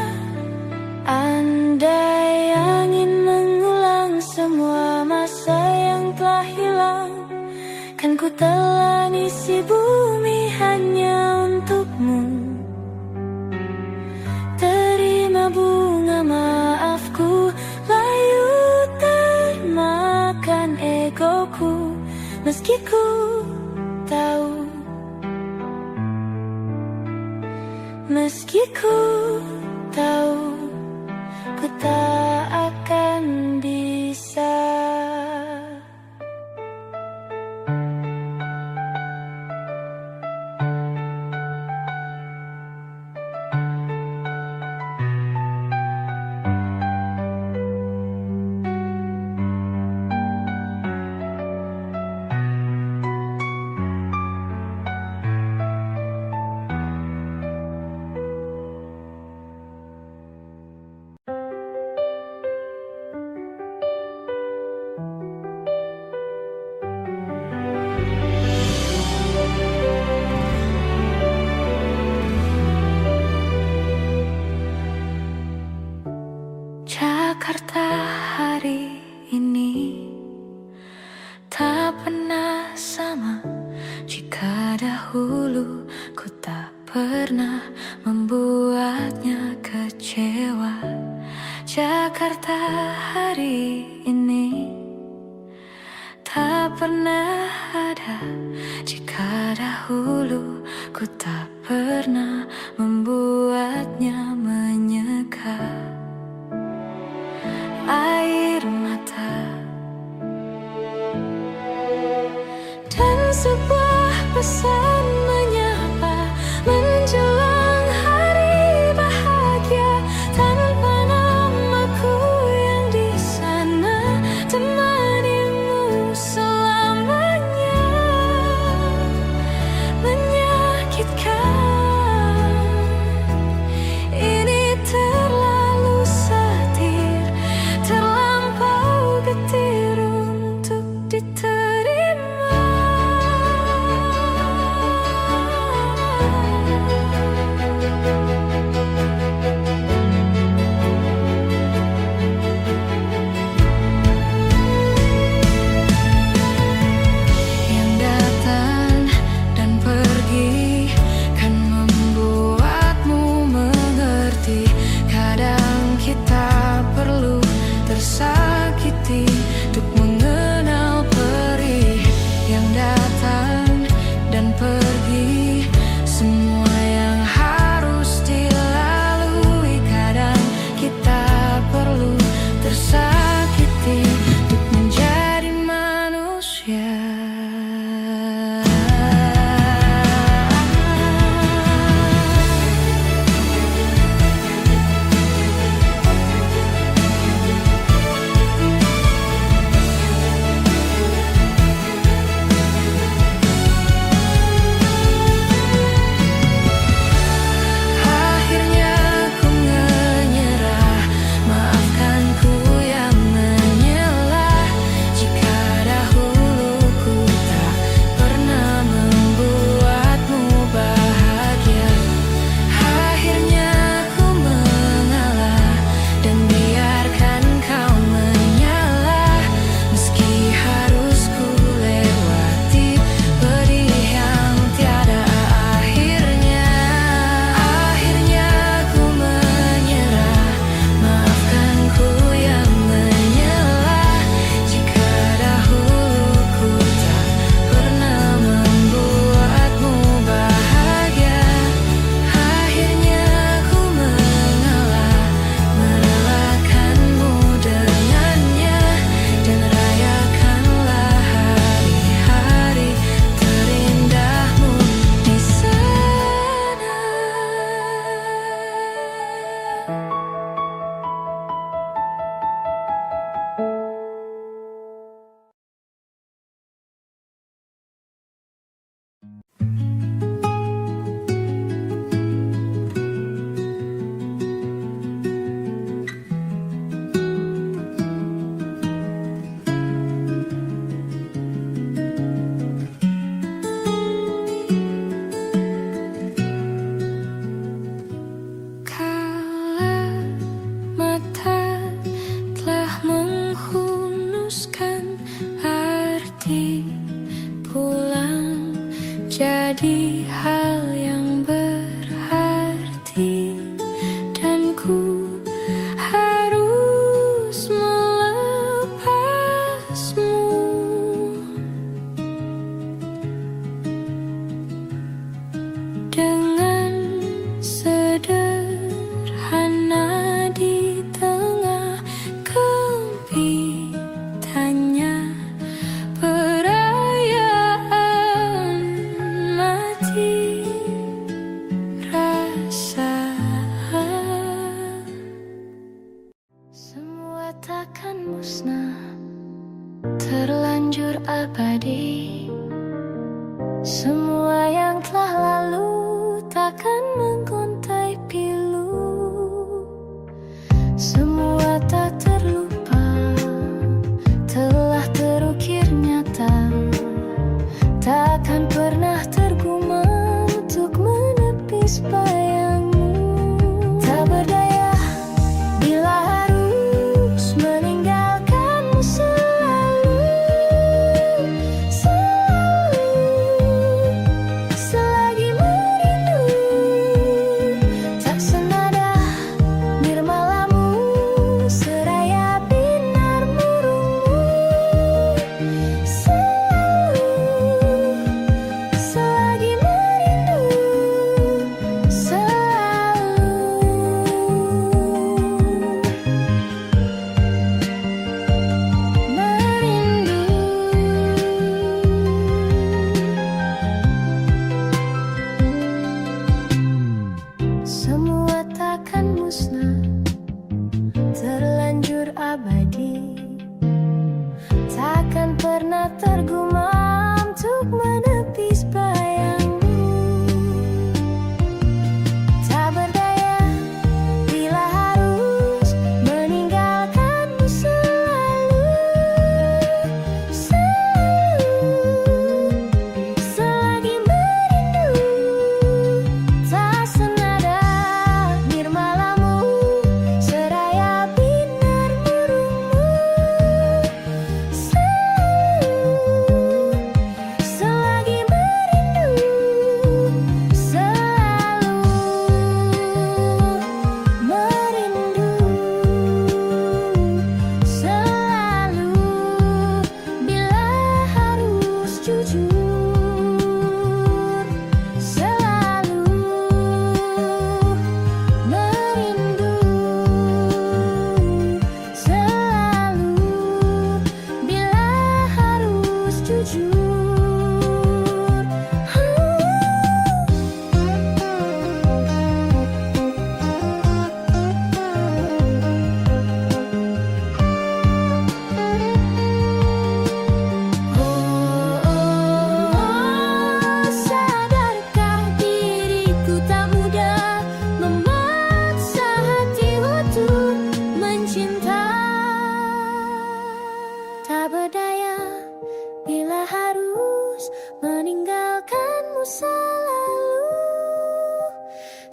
Andai angin mengulang semua masa yang telah hilang, kan ku telan isi bumi hanya untukmu. Terima bunga maafku, layu termakan egoku. Meski ku tahu, meski ku tahu, ku tak akan bisa. Jakarta hari ini tak pernah sama. Jika dahulu ku tak pernah membuatnya kecewa, Jakarta hari ini tak pernah ada. Jika dahulu ku tak pernah membuatnya menyeka. Air mata dan sebuah pesan menyapa menjelang hari bahagia. Tanpa namaku yang di sana, temanimu selamanya. Menyakitkan ini menepis bayangmu. Tak berdaya bila harus meninggalkanmu selalu, selalu. Selagi merindu, tak senada nirmalamu, seraya binar murungmu. Selalu, selagi merindu, selalu merindu. Semua takkan musnah, terlanjur abadi, takkan pernah tergumam untuk menepis bayangmu. Tak berdaya bila harus meninggalkanmu selalu, selalu. Selagi merindu, tak senada nirmalamu, seraya binar murungmu. Selalu, selagi merindu, selalu merindu, selalu bila harus jujur, selalu merindu, selalu bila harus jujur. Sadarkah diriku tak mudah memaksa hati untuk mencinta. Tak berdaya bila harus meninggalkanmu selalu,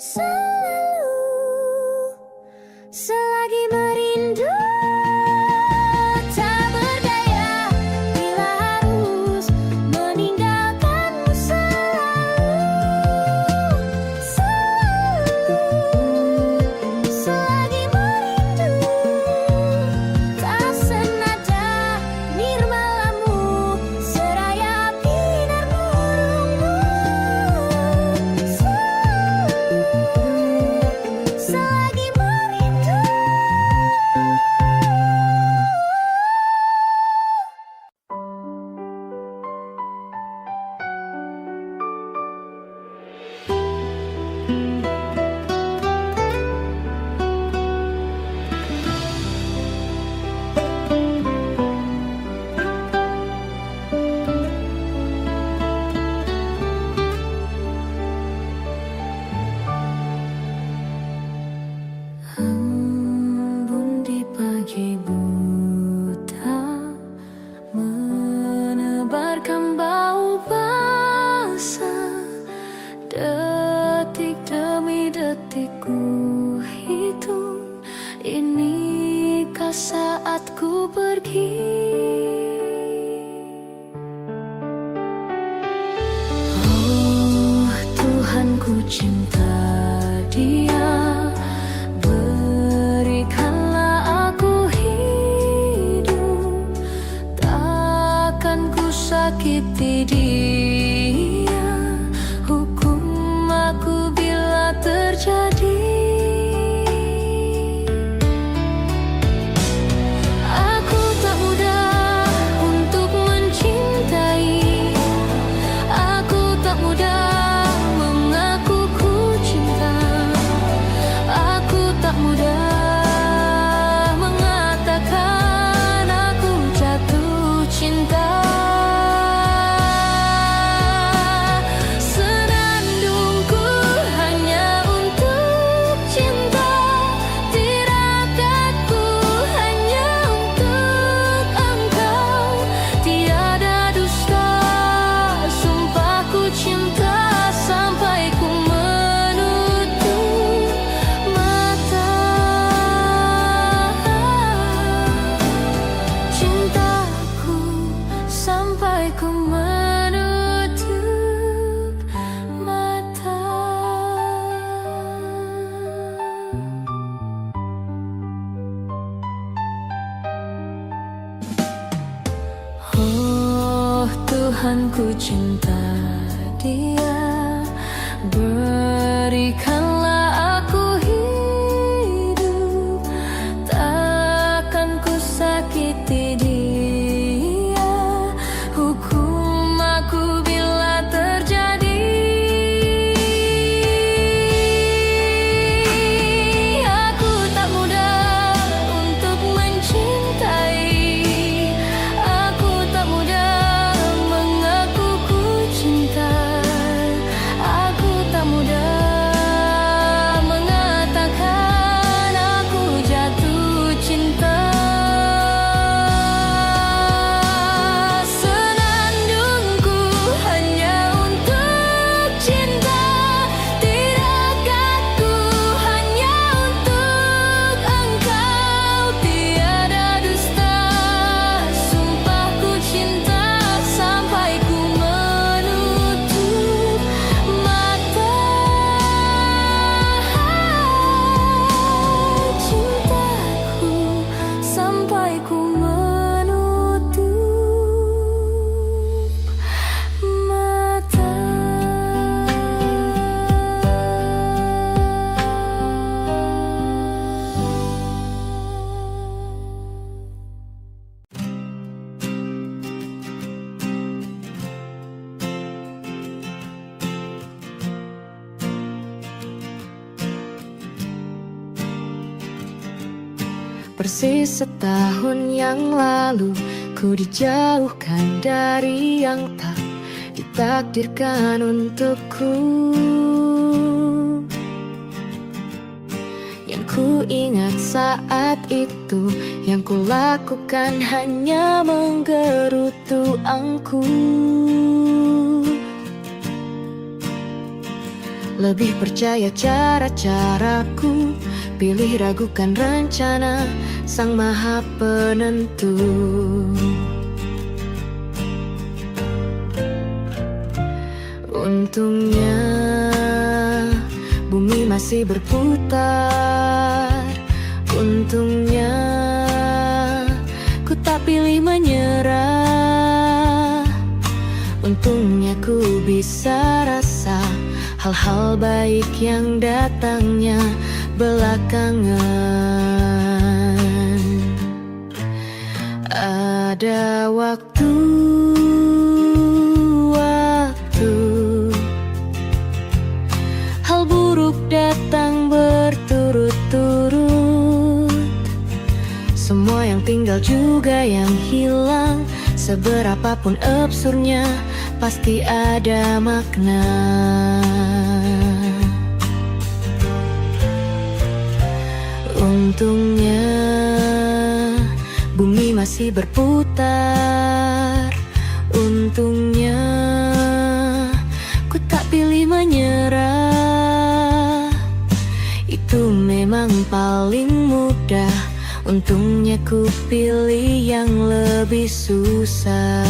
selalu. Selagi merindu, tak berdaya bila harus meninggalkanmu selalu, selalu. Selagi merindu, tak senada nirmalamu, seraya binar murungmu. Selalu, selagi merindu. Embun di pagi buta, menebarkan bau basah. Detik demi detik ku hitung, inikah saatku pergi? Oh Tuhan, ku cinta dia, berikanlah aku hidup. Takkan ku sakiti dia, hukum aku bila terjadi. Aku tak mudah untuk mencintai, aku tak mudah mengaku ku cinta, aku tak mudah mengatakan aku jatuh cinta. Tuhan ku cinta dia. Berikanlah aku hidup, takkan ku sakiti dia. Hukum aku bila terjadi. Aku tak mudah untuk mencintai. Aku tak mudah mengaku ku cinta. Aku tak mudah mengatakan aku jatuh cinta. Senandungku hanya untuk cinta, tirakatku hanya untuk engkau. Tiada dusta, sumpahku cinta sampai ku menutup mata. Cintaku sampai ku menutup mata. Persis setahun yang lalu ku dijauhkan dari yang tak ditakdirkan untukku. Yang ku ingat saat itu, yang ku lakukan hanya menggerutu angku. Lebih percaya cara-caraku, pilih ragukan rencana Sang Maha Penentu. Untungnya bumi masih berputar. Untungnya ku tak pilih menyerah. Untungnya ku bisa rasa hal-hal baik yang datangnya belakangan. Ada waktu hal buruk datang berturut-turut. Semua yang tinggal juga yang hilang. Seberapapun absurdnya, pasti ada makna. Untungnya bumi masih berputar. Untungnya ku tak pilih menyerah. Itu memang paling mudah. Untungnya ku pilih yang lebih susah.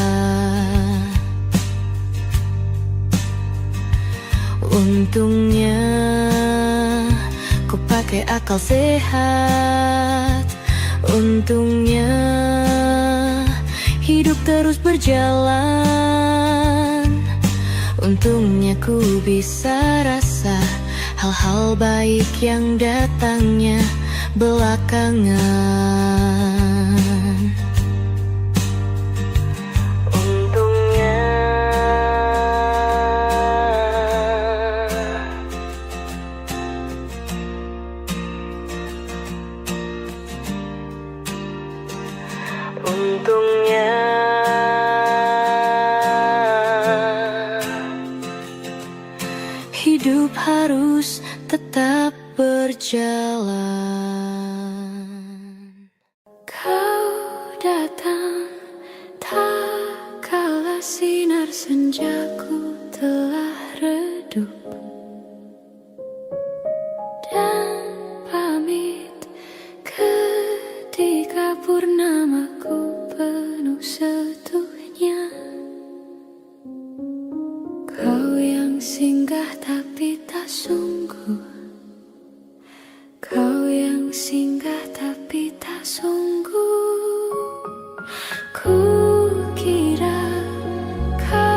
Untungnya ku pakai akal sehat. Untungnya hidup terus berjalan. Untungnya ku bisa rasa hal-hal baik yang datangnya belakangan. Untungnya hidup harus tetap berjalan. Kau datang tak kala sinar senjaku telah redup, dan pamit ketika purnamaku penuh setuhnya. Kau yang singgah tapi tak sungguh. Kau yang singgah tapi tak sungguh. Ku kira kau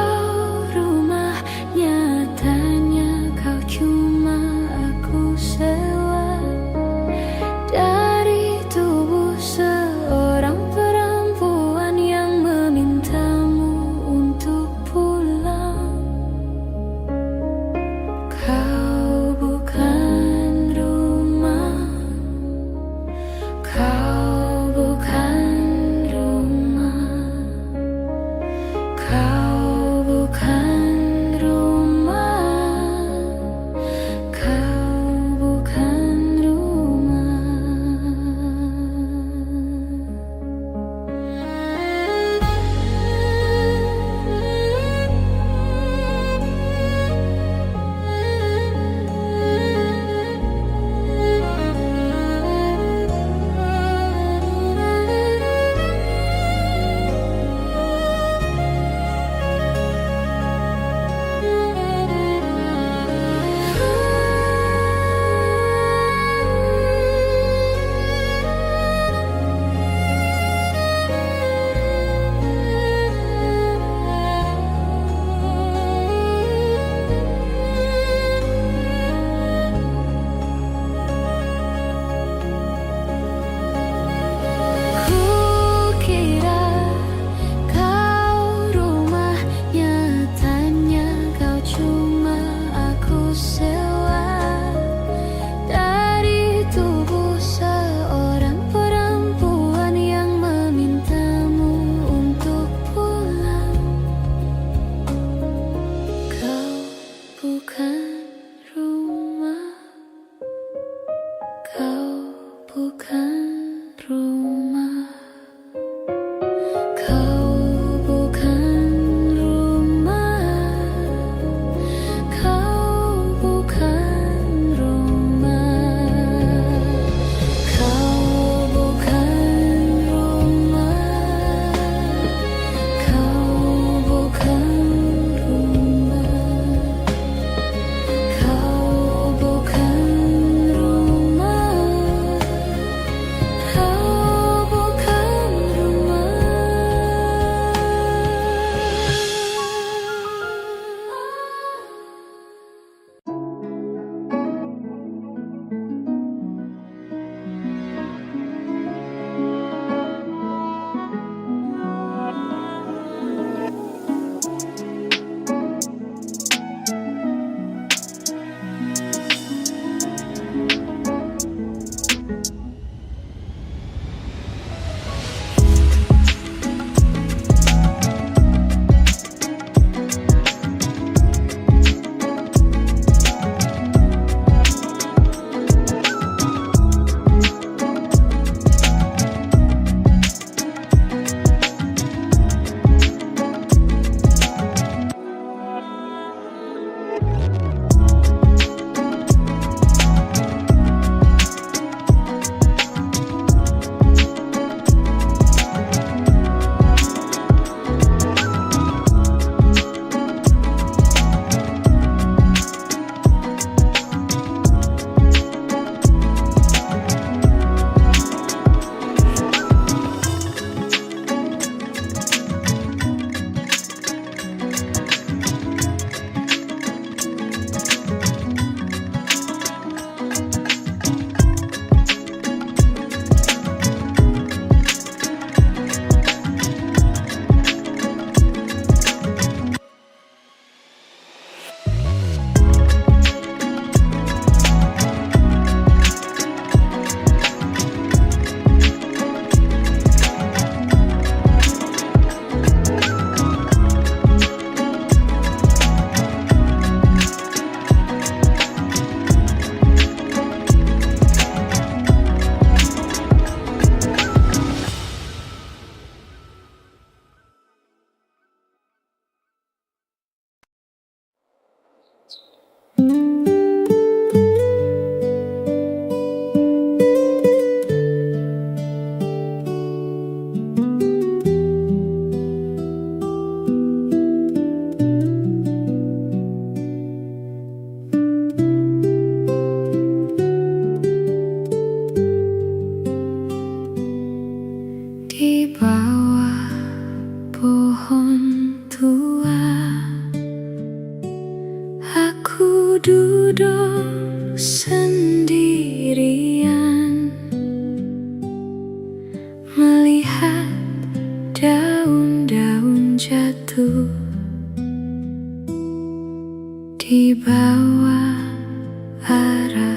suara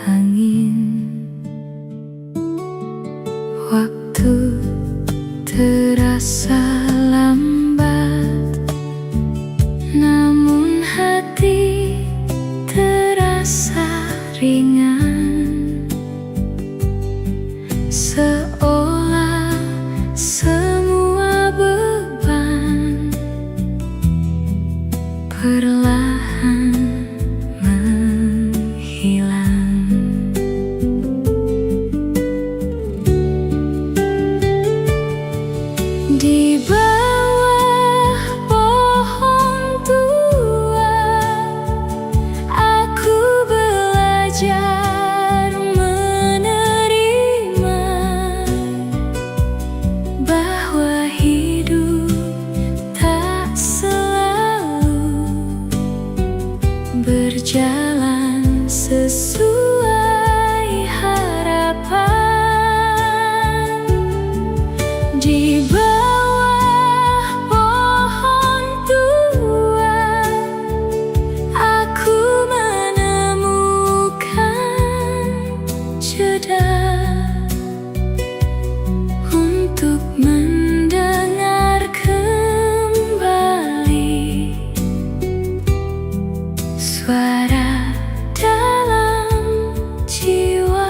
angin. Waktu terasa lambat, namun hati terasa ringan, seolah semua beban perlahan menghilang. Di bawah pohon tua, aku belajar menerima bahwa hidup tak selalu berjalan sesuai harapan. Di bawah pohon tua, aku menemukan jeda untuk mendengar kembali suara dalam jiwa.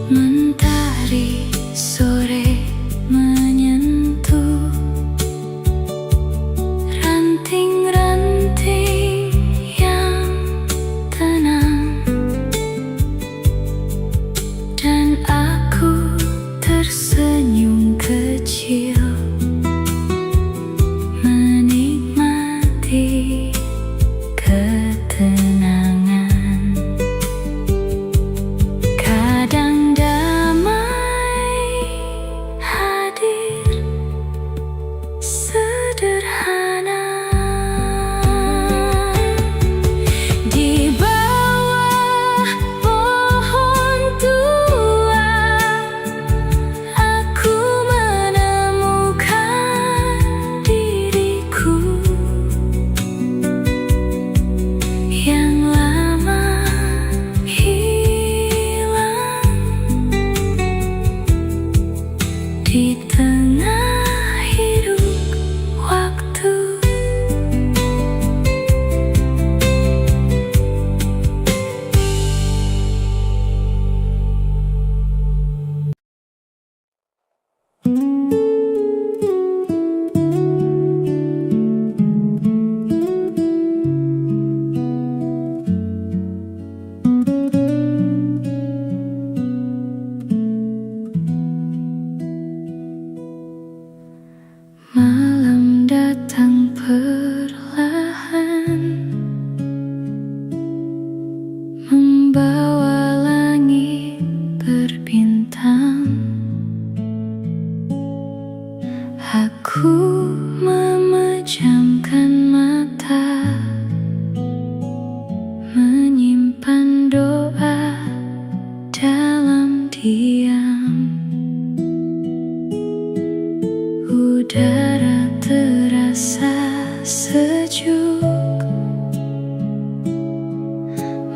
Mentari sore menyentuh ranting-ranting yang tenang, dan aku tersenyum kecil menikmati ketenangan. Kadang damai hadir sederhana. Di bawah pohon tua, aku menemukan diriku yang lama hilang di tengah hiruk waktu. Malam datang perlahan, membawa langit berbintang. Aku memejamkan mata, menyimpan doa dalam diam. Udara terasa sejuk,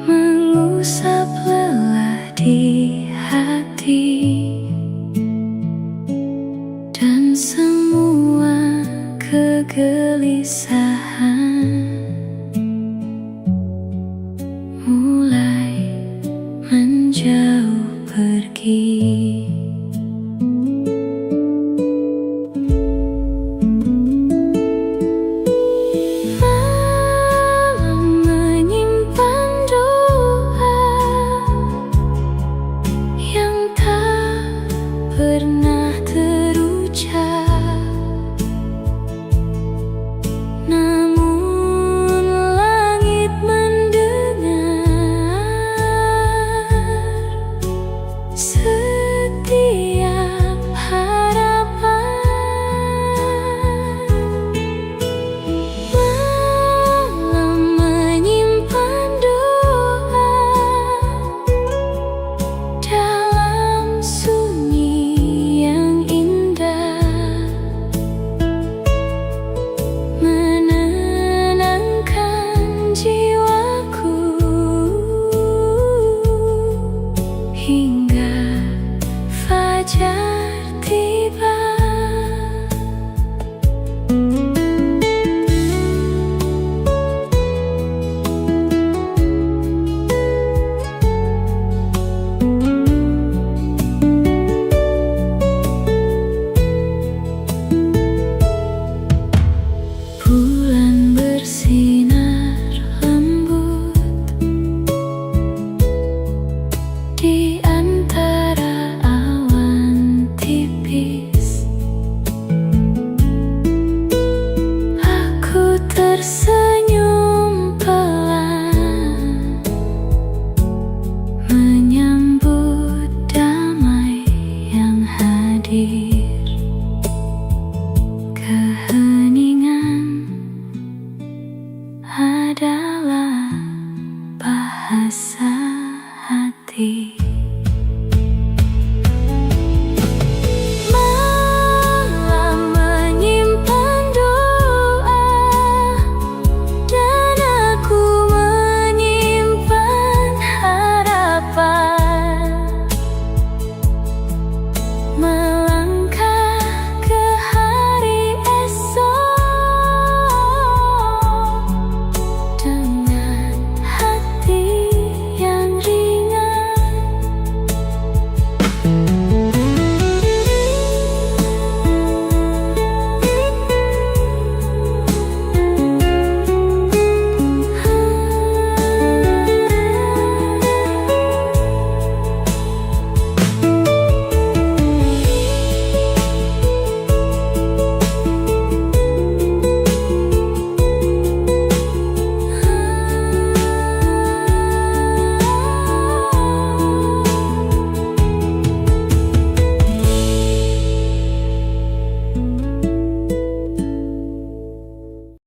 mengusap lelah di hati, dan semua kegelisahan